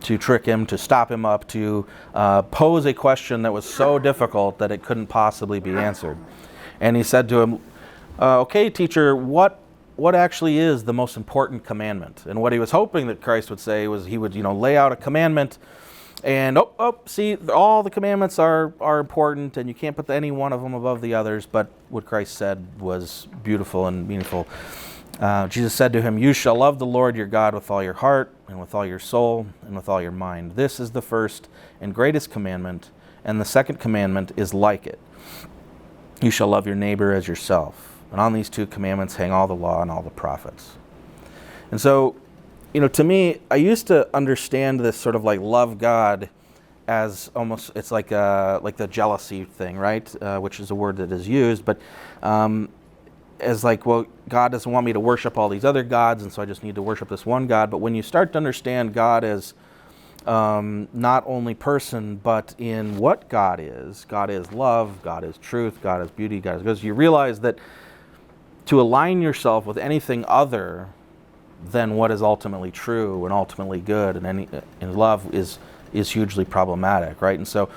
trick him, to stop him up, to pose a question that was so difficult that it couldn't possibly be answered. And he said to him, okay, teacher, what actually is the most important commandment? And what he was hoping that Christ would say was he would, lay out a commandment and, see, all the commandments are important and you can't put any one of them above the others. But what Christ said was beautiful and meaningful. Jesus said to him, you shall love the Lord your God with all your heart and with all your soul and with all your mind. This is the first and greatest commandment, and the second commandment is like it. You shall love your neighbor as yourself. And on these 2 commandments hang all the law and all the prophets. And so, to me, I used to understand this sort of like love God as almost, it's like the jealousy thing, right? Which is a word that is used, but as like, well, God doesn't want me to worship all these other gods, and so I just need to worship this one God. But when you start to understand God as not only person, but in what God is love, God is truth, God is beauty, God is goodness, you realize that to align yourself with anything other than what is ultimately true and ultimately good and love is hugely problematic, right? And so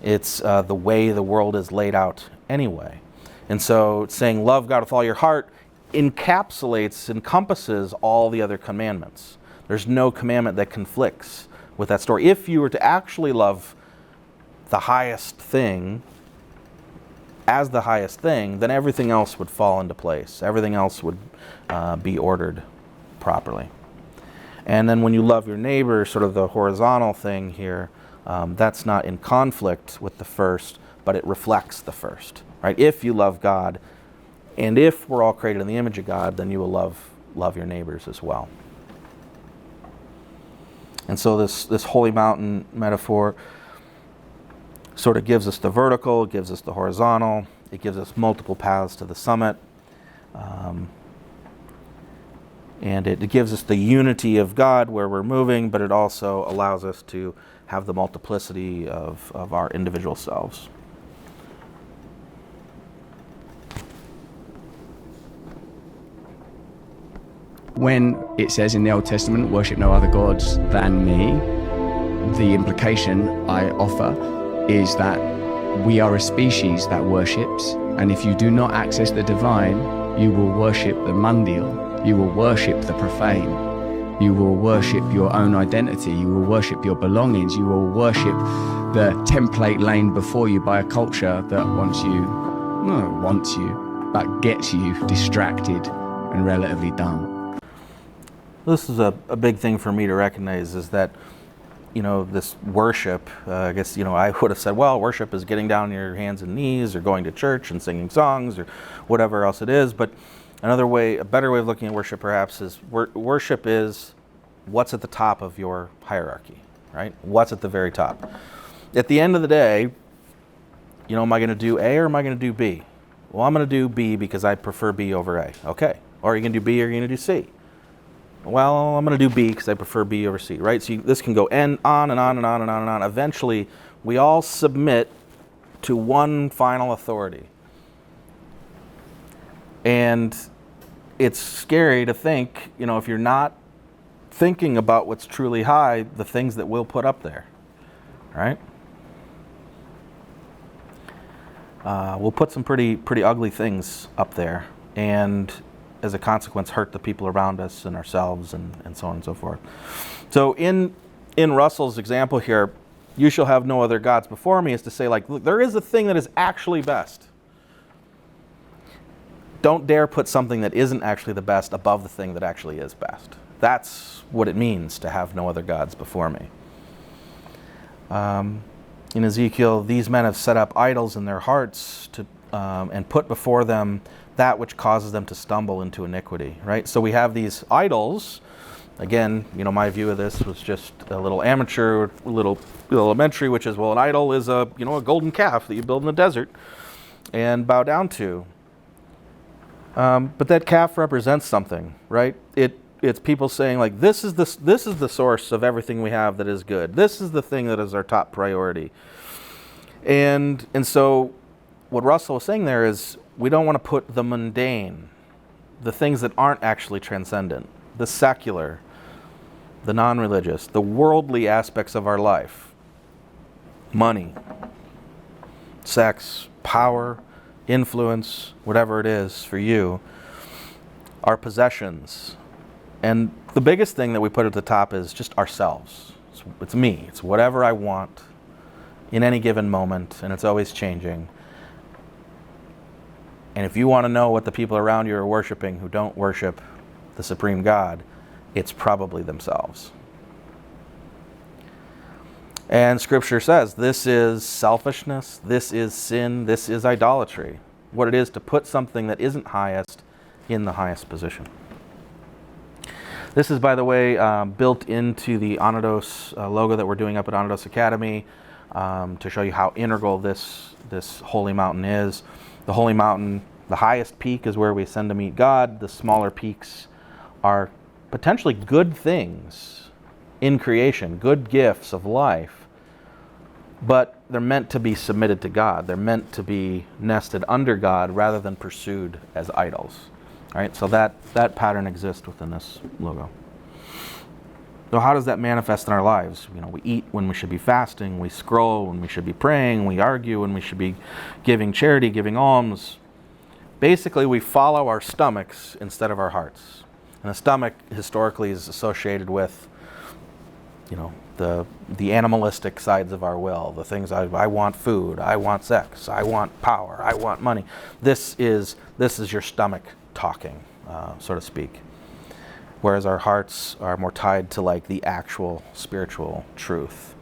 it's the way the world is laid out anyway. And so saying love God with all your heart encompasses all the other commandments. There's no commandment that conflicts with that story. If you were to actually love the highest thing as the highest thing, then everything else would fall into place. Everything else would be ordered properly. And then when you love your neighbor, sort of the horizontal thing here, that's not in conflict with the first, but it reflects the first, right? If you love God, and if we're all created in the image of God, then you will love your neighbors as well. And so this holy mountain metaphor sort of gives us the vertical, it gives us the horizontal, it gives us multiple paths to the summit, and it gives us the unity of God where we're moving, but it also allows us to have the multiplicity of our individual selves. When it says in the Old Testament, worship no other gods than me, the implication I offer is that we are a species that worships, and if you do not access the divine, you will worship the mundial, you will worship the profane, you will worship your own identity, you will worship your belongings, you will worship the template laid before you by a culture that but gets you distracted and relatively dumb. This is a big thing for me to recognize, is that, this worship, I guess, I would have said, well, worship is getting down on your hands and knees or going to church and singing songs or whatever else it is. But a better way of looking at worship perhaps is worship is what's at the top of your hierarchy, right? What's at the very top. At the end of the day, am I going to do A or am I going to do B? Well, I'm going to do B because I prefer B over A. Okay. Or are you going to do B or are you going to do C? Well, I'm going to do B because I prefer B over C, right? So this can go on and on and on and on and on. Eventually, we all submit to one final authority. And it's scary to think, if you're not thinking about what's truly high, the things that we'll put up there, right? We'll put some pretty ugly things up there, and as a consequence hurt the people around us and ourselves and so on and so forth. So in Russell's example here, you shall have no other gods before me, is to say, like, look, there is a thing that is actually best. Don't dare put something that isn't actually the best above the thing that actually is best. That's what it means to have no other gods before me. In Ezekiel, these men have set up idols in their hearts and put before them that which causes them to stumble into iniquity, right? So we have these idols. Again, my view of this was just a little amateur, a little elementary, which is, well, an idol is a golden calf that you build in the desert and bow down to. But that calf represents something, right? It's people saying, like, this is the source of everything we have that is good. This is the thing that is our top priority. And so what Russell was saying there is, we don't want to put the mundane, the things that aren't actually transcendent, the secular, the non-religious, the worldly aspects of our life, money, sex, power, influence, whatever it is for you, our possessions. And the biggest thing that we put at the top is just ourselves. It's me. It's whatever I want in any given moment, and it's always changing. And if you want to know what the people around you are worshiping who don't worship the supreme God, it's probably themselves. And Scripture says this is selfishness, this is sin, this is idolatry. what it is to put something that isn't highest in the highest position. This is, by the way, built into the Anodos logo that we're doing up at Anodos Academy to show you how integral this holy mountain is. The holy mountain, the highest peak is where we ascend to meet God. The smaller peaks are potentially good things in creation, good gifts of life, but they're meant to be submitted to God. They're meant to be nested under God rather than pursued as idols. All right, so that pattern exists within this logo. So how does that manifest in our lives? We eat when we should be fasting, we scroll when we should be praying, we argue when we should be giving charity, giving alms. Basically, we follow our stomachs instead of our hearts. And the stomach historically is associated with, the animalistic sides of our will, the things I want food, I want sex, I want power, I want money. This is your stomach talking, so to speak. Whereas our hearts are more tied to like the actual spiritual truth.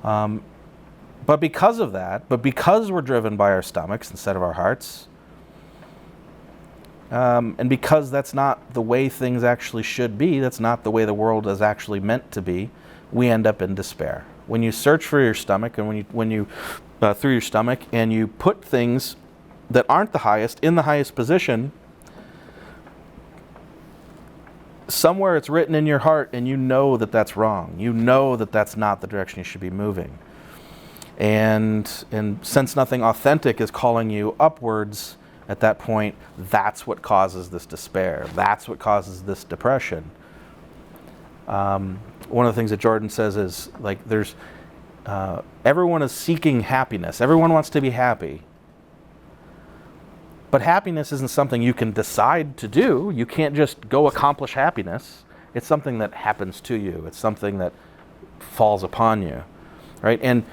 But because of that, because we're driven by our stomachs instead of our hearts, and because that's not the way things actually should be, that's not the way the world is actually meant to be, we end up in despair. When you search for your stomach and when you through your stomach and you put things that aren't the highest in the highest position, somewhere it's written in your heart and you know that that's wrong. You know that that's not the direction you should be moving. And since nothing authentic is calling you upwards at that point, that's what causes this despair. That's what causes this depression. One of the things that Jordan says is like there's everyone is seeking happiness. Everyone wants to be happy. But happiness isn't something you can decide to do. You can't just go accomplish happiness. It's something that happens to you. It's something that falls upon you, right? And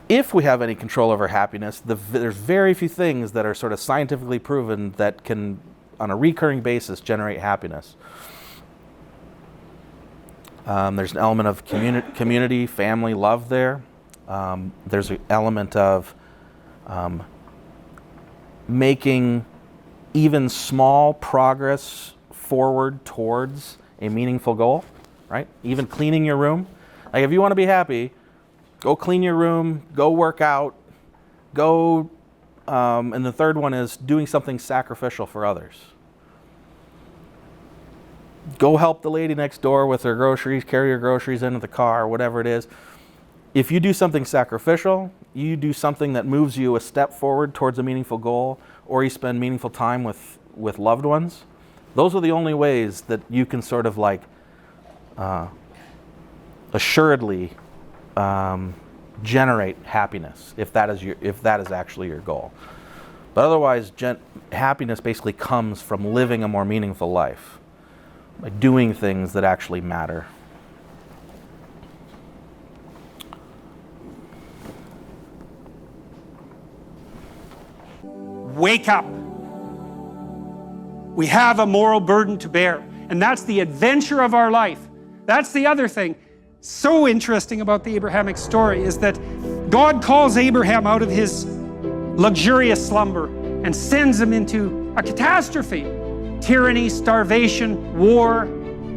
if we have any control over happiness, there's very few things that are sort of scientifically proven that can, on a recurring basis, generate happiness. There's an element of community, family, love there. There's an element of making even small progress forward towards a meaningful goal, right? Even cleaning your room. Like if you want to be happy, go clean your room, go work out, go, and the third one is doing something sacrificial for others. Go help the lady next door with her groceries, carry her groceries into the car, whatever it is. If you do something sacrificial, you do something that moves you a step forward towards a meaningful goal, or you spend meaningful time with loved ones, those are the only ways that you can sort of like assuredly generate happiness, if that is actually your goal. But otherwise, happiness basically comes from living a more meaningful life, by doing things that actually matter. Wake up. We have a moral burden to bear, and that's the adventure of our life. That's the other thing. So interesting about the Abrahamic story is that God calls Abraham out of his luxurious slumber and sends him into a catastrophe. Tyranny, starvation, war,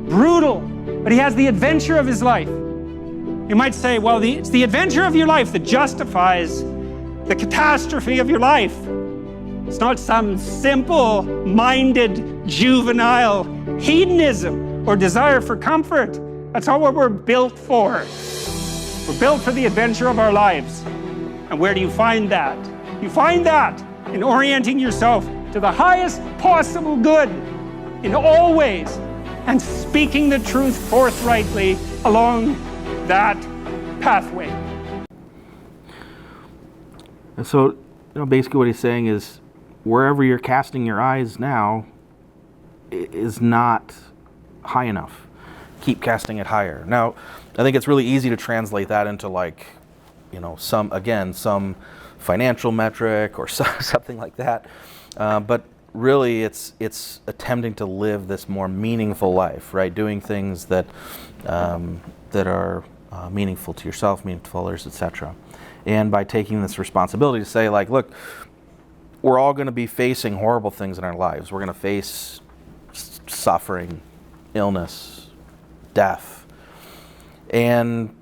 brutal. But he has the adventure of his life. You might say, well, it's the adventure of your life that justifies the catastrophe of your life. It's not some simple-minded, juvenile hedonism or desire for comfort. That's not what we're built for. We're built for the adventure of our lives. And where do you find that? You find that in orienting yourself to the highest possible good in all ways and speaking the truth forthrightly along that pathway. And so, basically what he's saying is wherever you're casting your eyes now is not high enough. Keep casting it higher. Now, I think it's really easy to translate that into some financial metric or something like that. But really it's attempting to live this more meaningful life, right? Doing things that are meaningful to yourself, meaningful to others, etc. And by taking this responsibility to say, like, look, we're all going to be facing horrible things in our lives. We're going to face suffering, illness, death. And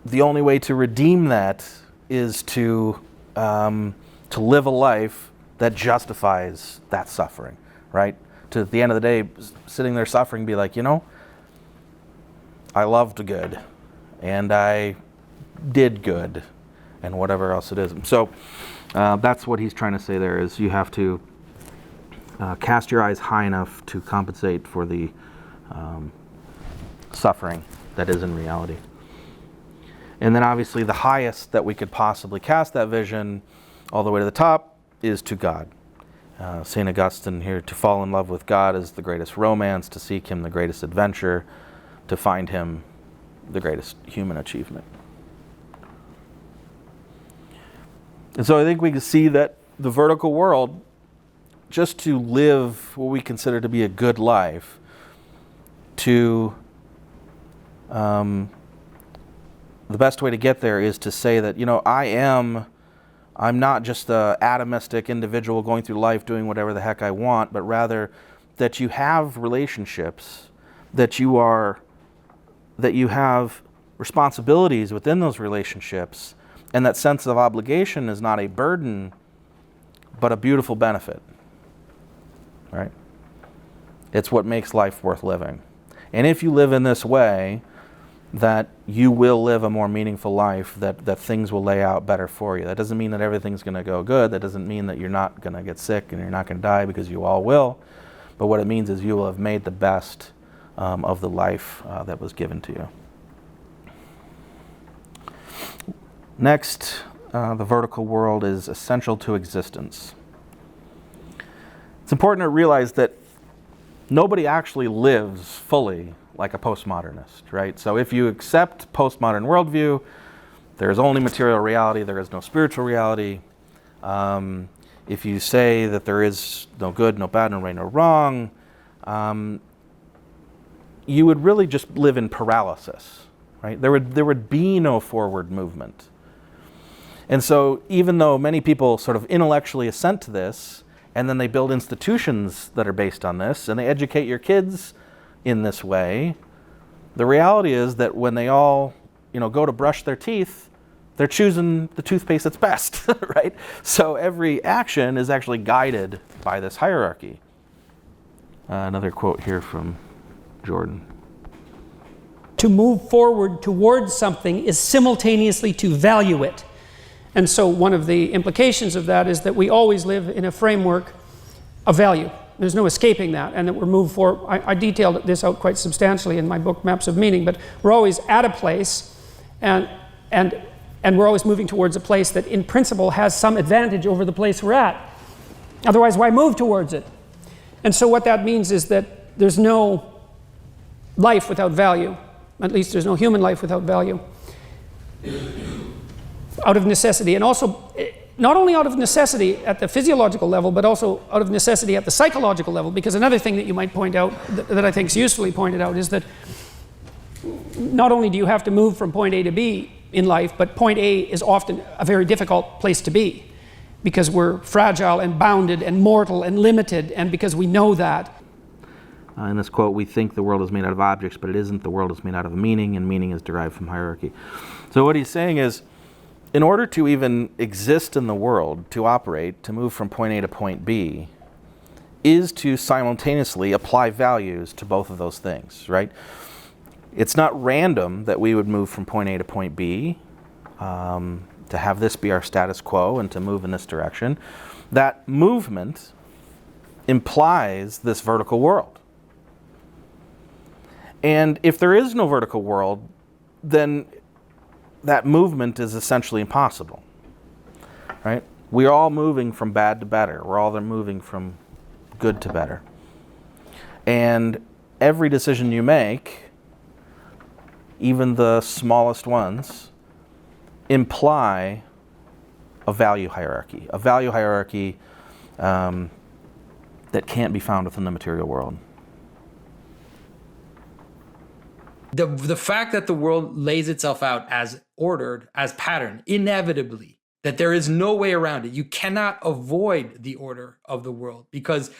the only way to redeem that is to live a life that justifies that suffering, right? To, at the end of the day, sitting there suffering, be like, I loved good, and I did good, and whatever else it is. So that's what he's trying to say there, is you have to cast your eyes high enough to compensate for the suffering that is in reality. And then obviously the highest that we could possibly cast that vision all the way to the top is to God. St. Augustine here, to fall in love with God is the greatest romance, to seek him the greatest adventure, to find him the greatest human achievement. And so I think we can see that the vertical world, just to live what we consider to be a good life, to the best way to get there is to say that, I'm not just an atomistic individual going through life doing whatever the heck I want, but rather that you have relationships, that you have responsibilities within those relationships, and that sense of obligation is not a burden, but a beautiful benefit, right? It's what makes life worth living. And if you live in this way, that you will live a more meaningful life, that things will lay out better for you. That doesn't mean that everything's going to go good. That doesn't mean that you're not going to get sick and you're not going to die, because you all will. But what it means is you will have made the best of the life that was given to you. Next, the vertical world is essential to existence. It's important to realize that nobody actually lives fully like a postmodernist, right? So if you accept postmodern worldview, there is only material reality, there is no spiritual reality. If you say that there is no good, no bad, no right, no wrong, you would really just live in paralysis, right? There would be no forward movement. And so even though many people sort of intellectually assent to this, and then they build institutions that are based on this, and they educate your kids in this way, the reality is that when they all, go to brush their teeth, they're choosing the toothpaste that's best, right? So every action is actually guided by this hierarchy. Another quote here from Jordan. To move forward towards something is simultaneously to value it. And so one of the implications of that is that we always live in a framework of value. There's no escaping that, and that we're moved forward. I detailed this out quite substantially in my book, Maps of Meaning, but we're always at a place, and we're always moving towards a place that in principle has some advantage over the place we're at. Otherwise, why move towards it? And so what that means is that there's no life without value. At least there's no human life without value. Out of necessity, and also not only out of necessity at the physiological level, but also out of necessity at the psychological level, because another thing that you might point out, that I think is usefully pointed out, is that not only do you have to move from point A to B in life, but point A is often a very difficult place to be, because we're fragile and bounded and mortal and limited, and because we know that. In this quote, we think the world is made out of objects, but it isn't. The world is made out of meaning, and meaning is derived from hierarchy. So what he's saying is, in order to even exist in the world, to operate, to move from point A to point B, is to simultaneously apply values to both of those things, right? It's not random that we would move from point A to point B, to have this be our status quo and to move in this direction. That movement implies this vertical world. And if there is no vertical world, then that movement is essentially impossible, right? We're all moving from bad to better. We're all moving from good to better. And every decision you make, even the smallest ones, imply a value hierarchy that can't be found within the material world. The fact that the world lays itself out as ordered, as pattern, inevitably, that there is no way around it. You cannot avoid the order of the world because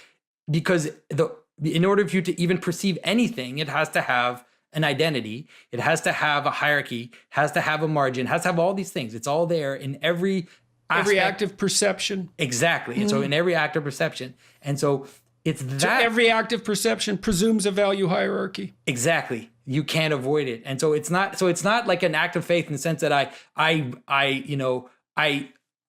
in order for you to even perceive anything, it has to have an identity, it has to have a hierarchy, has to have a margin, has to have all these things. It's all there in every act of perception. Exactly. And so in every act of perception. And so it's that. So every act of perception presumes a value hierarchy. Exactly. You can't avoid it. And so it's not like an act of faith in the sense that I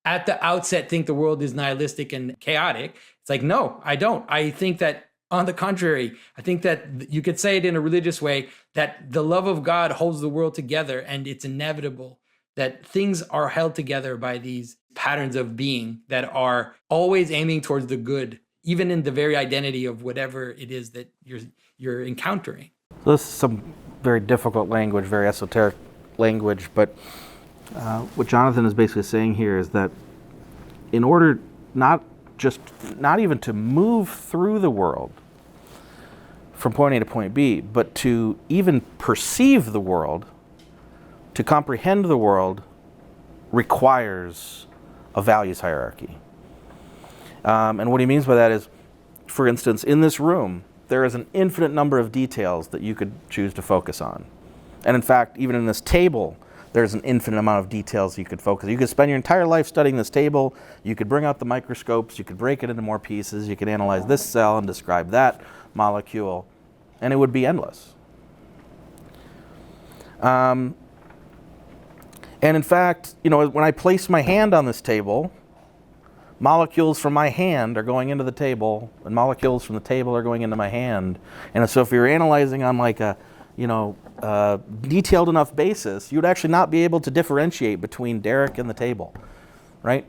at the outset think the world is nihilistic and chaotic. It's like, no, I don't. I think that, on the contrary, I think that you could say it in a religious way, that the love of God holds the world together, and it's inevitable that things are held together by these patterns of being that are always aiming towards the good, even in the very identity of whatever it is that you're encountering. So this is some very difficult language, very esoteric language, but what Jonathan is basically saying here is that in order not even to move through the world from point A to point B, but to even perceive the world, to comprehend the world, requires a values hierarchy. And what he means by that is, for instance, in this room, there is an infinite number of details that you could choose to focus on. And in fact, even in this table, there's an infinite amount of details you could focus. You could spend your entire life studying this table. You could bring out the microscopes. You could break it into more pieces. You could analyze this cell and describe that molecule, and it would be endless. And in fact, when I place my hand on this table, molecules from my hand are going into the table, and molecules from the table are going into my hand. And so if you're analyzing on like a detailed enough basis, you'd actually not be able to differentiate between Derek and the table, right?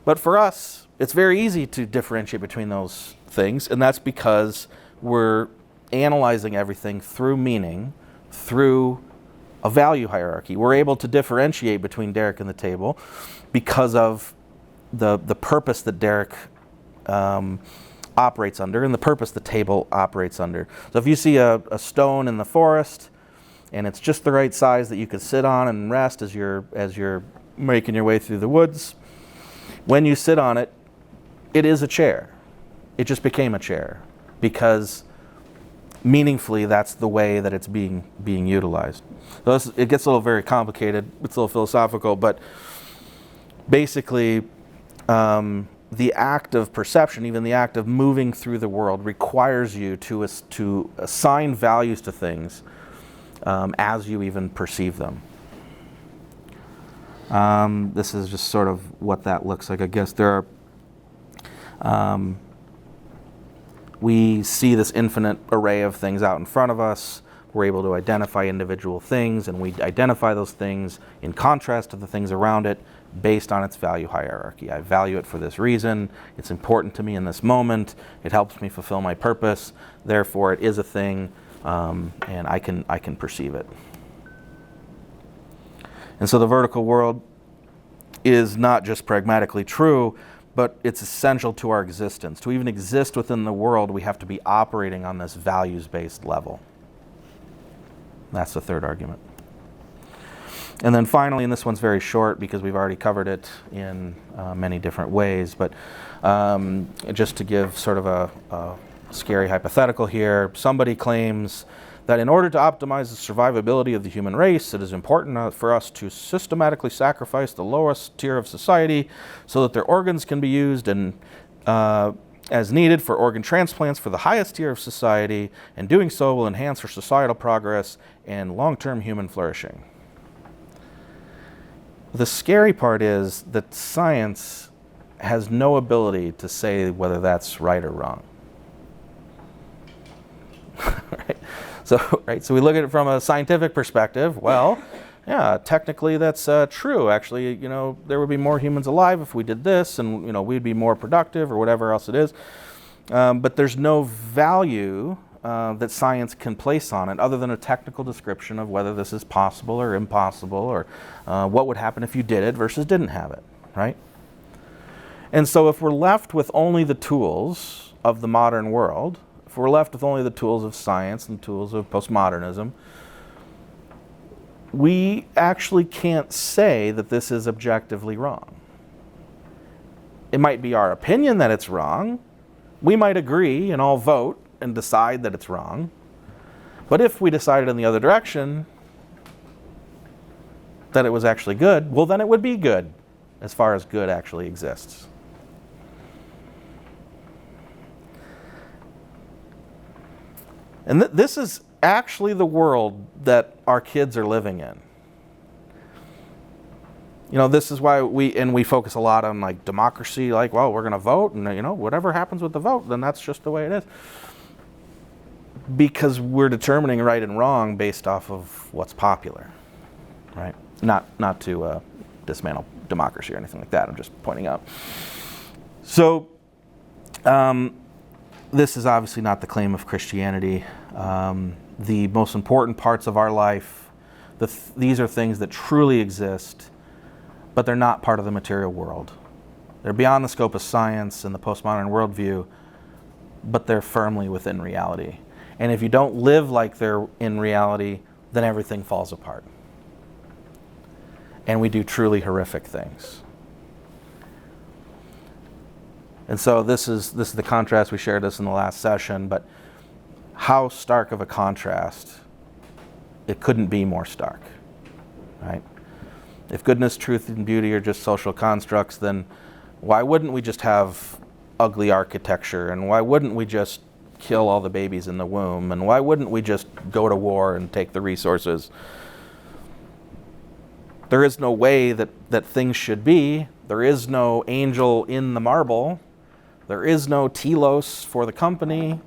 But for us, it's very easy to differentiate between those things, and that's because we're analyzing everything through meaning, through a value hierarchy. We're able to differentiate between Derek and the table because of the purpose that Derek operates under and the purpose the table operates under. So if you see a stone in the forest and it's just the right size that you could sit on and rest as you're making your way through the woods, when you sit on it, it is a chair. It just became a chair because meaningfully that's the way that it's being utilized. So it gets a little very complicated, it's a little philosophical, but basically the act of perception, even the act of moving through the world, requires you to assign values to things as you even perceive them. This is just sort of what that looks like. I guess there are, we see this infinite array of things out in front of us. We're able to identify individual things, and we identify those things in contrast to the things around it based on its value hierarchy. I value it for this reason. It's important to me in this moment. It helps me fulfill my purpose. Therefore, it is a thing, and I can perceive it. And so the vertical world is not just pragmatically true, but it's essential to our existence. To even exist within the world, we have to be operating on this values-based level. That's the third argument. And then finally, and this one's very short because we've already covered it in many different ways, but just to give sort of a scary hypothetical here, somebody claims that in order to optimize the survivability of the human race, it is important for us to systematically sacrifice the lowest tier of society so that their organs can be used and as needed for organ transplants for the highest tier of society, and doing so will enhance our societal progress and long-term human flourishing. The scary part is that science has no ability to say whether that's right or wrong. Right? So we look at it from a scientific perspective. Well, yeah, technically that's true. Actually, there would be more humans alive if we did this, and we'd be more productive or whatever else it is. But there's no value that science can place on it other than a technical description of whether this is possible or impossible, or what would happen if you did it versus didn't have it, right? And so if we're left with only the tools of the modern world, if we're left with only the tools of science and tools of postmodernism, we actually can't say that this is objectively wrong. It might be our opinion that it's wrong. We might agree and all vote and decide that it's wrong. But if we decided in the other direction that it was actually good, well, then it would be good, as far as good actually exists. And this is actually the world that our kids are living in. You know, this is why we focus a lot on like democracy, like, well, we're going to vote, and you know, whatever happens with the vote, then that's just the way it is. Because we're determining right and wrong based off of what's popular, right? Not to dismantle democracy or anything like that. I'm just pointing out. So, this is obviously not the claim of Christianity. The most important parts of our life, these are things that truly exist, but they're not part of the material world. They're beyond the scope of science and the postmodern worldview, but they're firmly within reality. And if you don't live like they're in reality, then everything falls apart. And we do truly horrific things. And so this is the contrast. We shared this in the last session, but how stark of a contrast. It couldn't be more stark, right? If goodness, truth, and beauty are just social constructs, then why wouldn't we just have ugly architecture? And why wouldn't we just kill all the babies in the womb? And why wouldn't we just go to war and take the resources? There is no way that things should be. There is no angel in the marble. There is no telos for the company.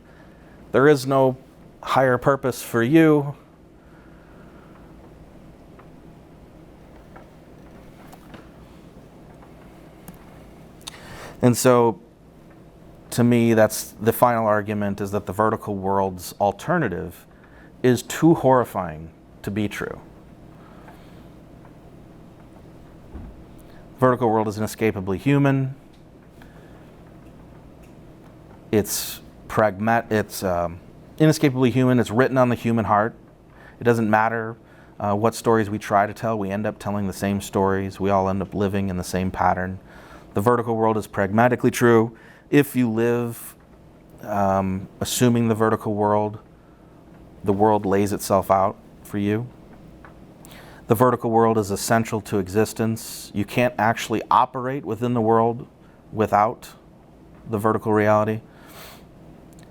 There is no higher purpose for you. And so, to me, that's the final argument, is that the vertical world's alternative is too horrifying to be true. Vertical world is inescapably human. It's inescapably human. It's written on the human heart. It doesn't matter what stories we try to tell. We end up telling the same stories. We all end up living in the same pattern. The vertical world is pragmatically true. If you live assuming the vertical world, the world lays itself out for you. The vertical world is essential to existence. You can't actually operate within the world without the vertical reality.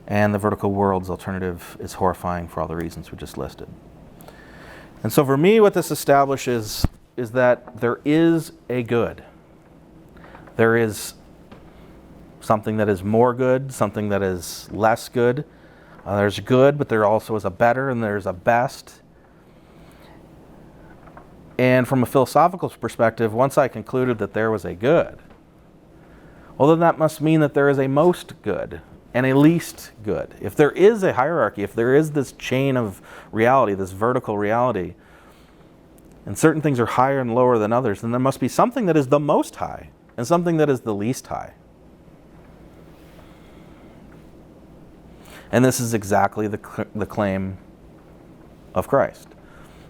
And the vertical world's alternative is horrifying for all the reasons we just listed. And so for me, what this establishes is that there is a good. There is something that is more good, something that is less good. There's good, but there also is a better, and there's a best. And from a philosophical perspective, once I concluded that there was a good, well, then that must mean that there is a most good and a least good. If there is a hierarchy, if there is this chain of reality, this vertical reality, and certain things are higher and lower than others, then there must be something that is the most high and something that is the least high. And this is exactly the claim of Christ.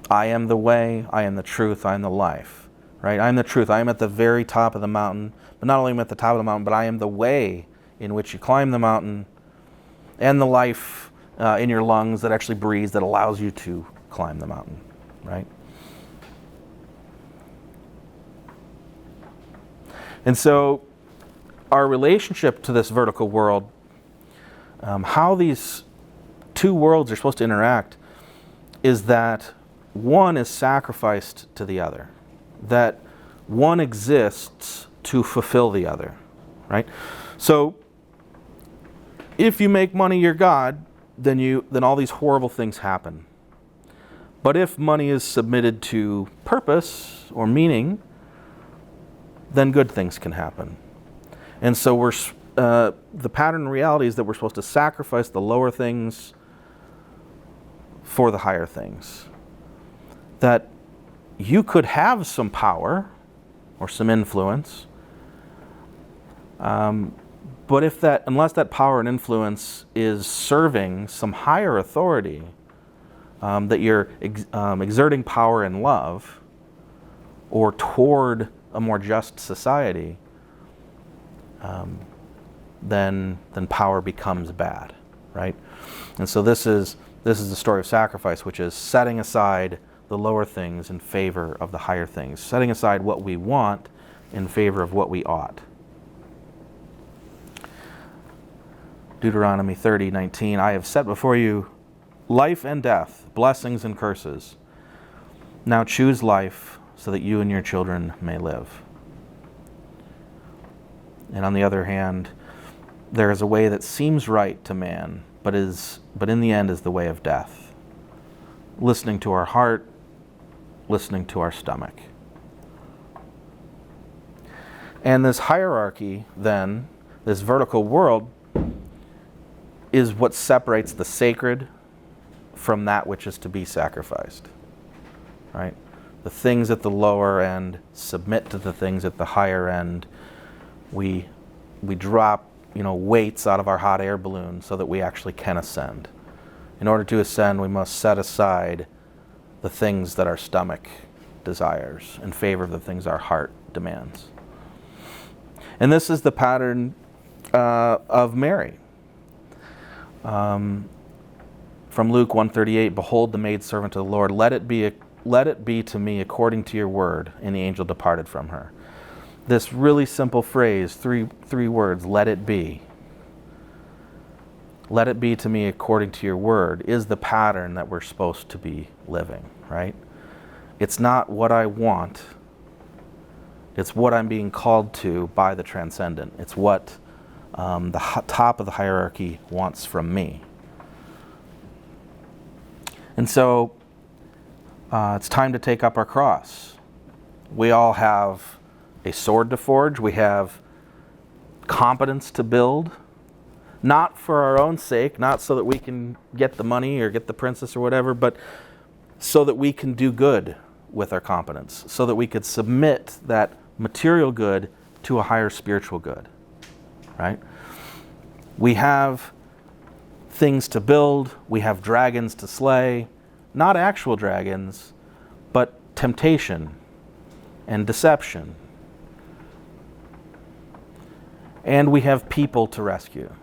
I am the way, I am the truth, I am the life. Right? I am the truth. I am at the very top of the mountain. But not only am I at the top of the mountain, but I am the way in which you climb the mountain, and the life in your lungs that actually breathes, that allows you to climb the mountain. Right? And so our relationship to this vertical world, how these two worlds are supposed to interact, is that one is sacrificed to the other, that one exists to fulfill the other, right? So if you make money your God, then all these horrible things happen. But if money is submitted to purpose or meaning, then good things can happen. And so the pattern in reality is that we're supposed to sacrifice the lower things for the higher things. That you could have some power or some influence, but unless that power and influence is serving some higher authority, that you're exerting power and love, or toward a more just society, then power becomes bad, right? And so this is the story of sacrifice, which is setting aside the lower things in favor of the higher things, setting aside what we want in favor of what we ought. Deuteronomy 30:19, I have set before you life and death, blessings and curses. Now choose life so that you and your children may live. And on the other hand, there is a way that seems right to man, but in the end is the way of death. Listening to our heart, listening to our stomach. And this hierarchy, then, this vertical world, is what separates the sacred from that which is to be sacrificed. Right? The things at the lower end submit to the things at the higher end. We drop, weights out of our hot air balloon so that we actually can ascend. In order to ascend, we must set aside the things that our stomach desires in favor of the things our heart demands. And this is the pattern of Mary. From Luke 1:38, behold the maidservant of the Lord, let it be to me according to your word. And the angel departed from her. This really simple phrase, three words, let it be. Let it be to me according to your word, is the pattern that we're supposed to be living, right? It's not what I want. It's what I'm being called to by the transcendent. It's what the top of the hierarchy wants from me. And so it's time to take up our cross. We all have a sword to forge. We have competence to build. Not for our own sake, not so that we can get the money or get the princess or whatever, but so that we can do good with our competence, so that we could submit that material good to a higher spiritual good, right? We have things to build, we have dragons to slay, not actual dragons, but temptation and deception. And we have people to rescue,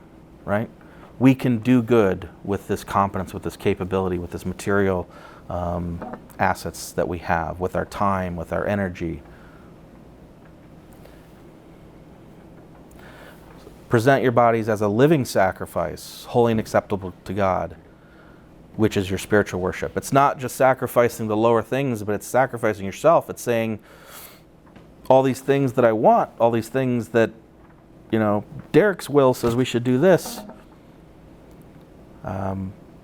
right? We can do good with this competence, with this capability, with this material assets that we have, with our time, with our energy. Present your bodies as a living sacrifice, holy and acceptable to God, which is your spiritual worship. It's not just sacrificing the lower things, but it's sacrificing yourself. It's saying all these things that I want, all these things that, Derek's will says we should do this.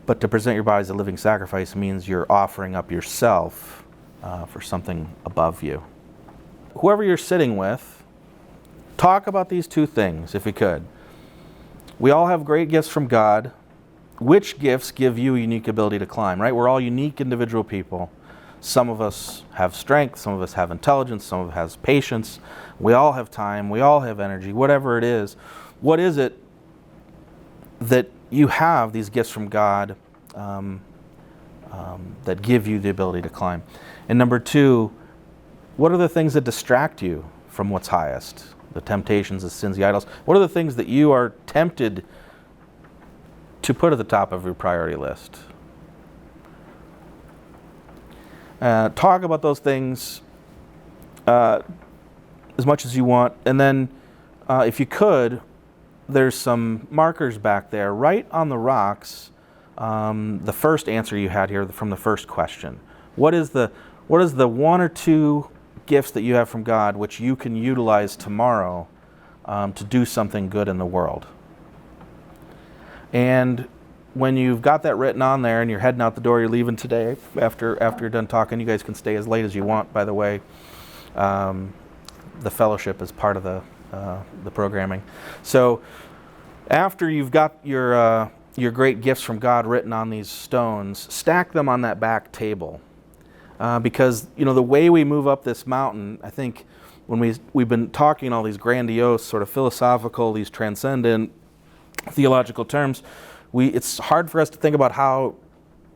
But to present your body as a living sacrifice means you're offering up yourself for something above you. Whoever you're sitting with, talk about these two things, if you could. We all have great gifts from God. Which gifts give you a unique ability to climb, right? We're all unique individual people. Some of us have strength, some of us have intelligence, some of us have patience. We all have time, we all have energy, whatever it is. What is it that you have, these gifts from God, that give you the ability to climb? And number two, what are the things that distract you from what's highest? The temptations, the sins, the idols. What are the things that you are tempted to put at the top of your priority list? Talk about those things as much as you want. And then, if you could, there's some markers back there, right on the rocks, the first answer you had here from the first question. What is the one or two gifts that you have from God which you can utilize tomorrow to do something good in the world? And when you've got that written on there and you're heading out the door, you're leaving today after you're done talking, you guys can stay as late as you want, by the way. The fellowship is part of the programming. So after you've got your great gifts from God written on these stones, stack them on that back table. Because, the way we move up this mountain, I think when we've been talking all these grandiose, sort of philosophical, these transcendent theological terms, it's hard for us to think about how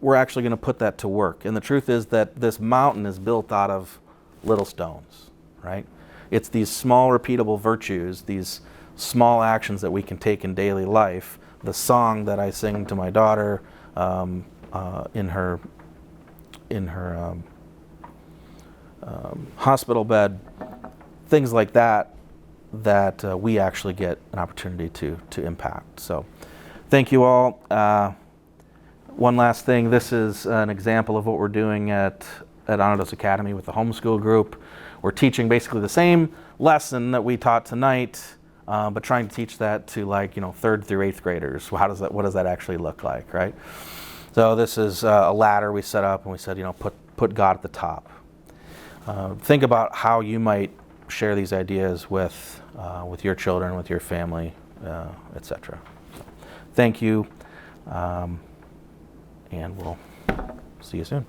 we're actually going to put that to work. And the truth is that this mountain is built out of little stones, right? It's these small repeatable virtues, these small actions that we can take in daily life. The song that I sing to my daughter in her hospital bed, things like that, that we actually get an opportunity to impact. So thank you all. One last thing, this is an example of what we're doing at Anodos Academy with the homeschool group. We're teaching basically the same lesson that we taught tonight, but trying to teach that to, like, 3rd through 8th graders. What does that actually look like, right? So this is a ladder we set up, and we said, put God at the top. Think about how you might share these ideas with your children, with your family, etc. So, thank you, and we'll see you soon.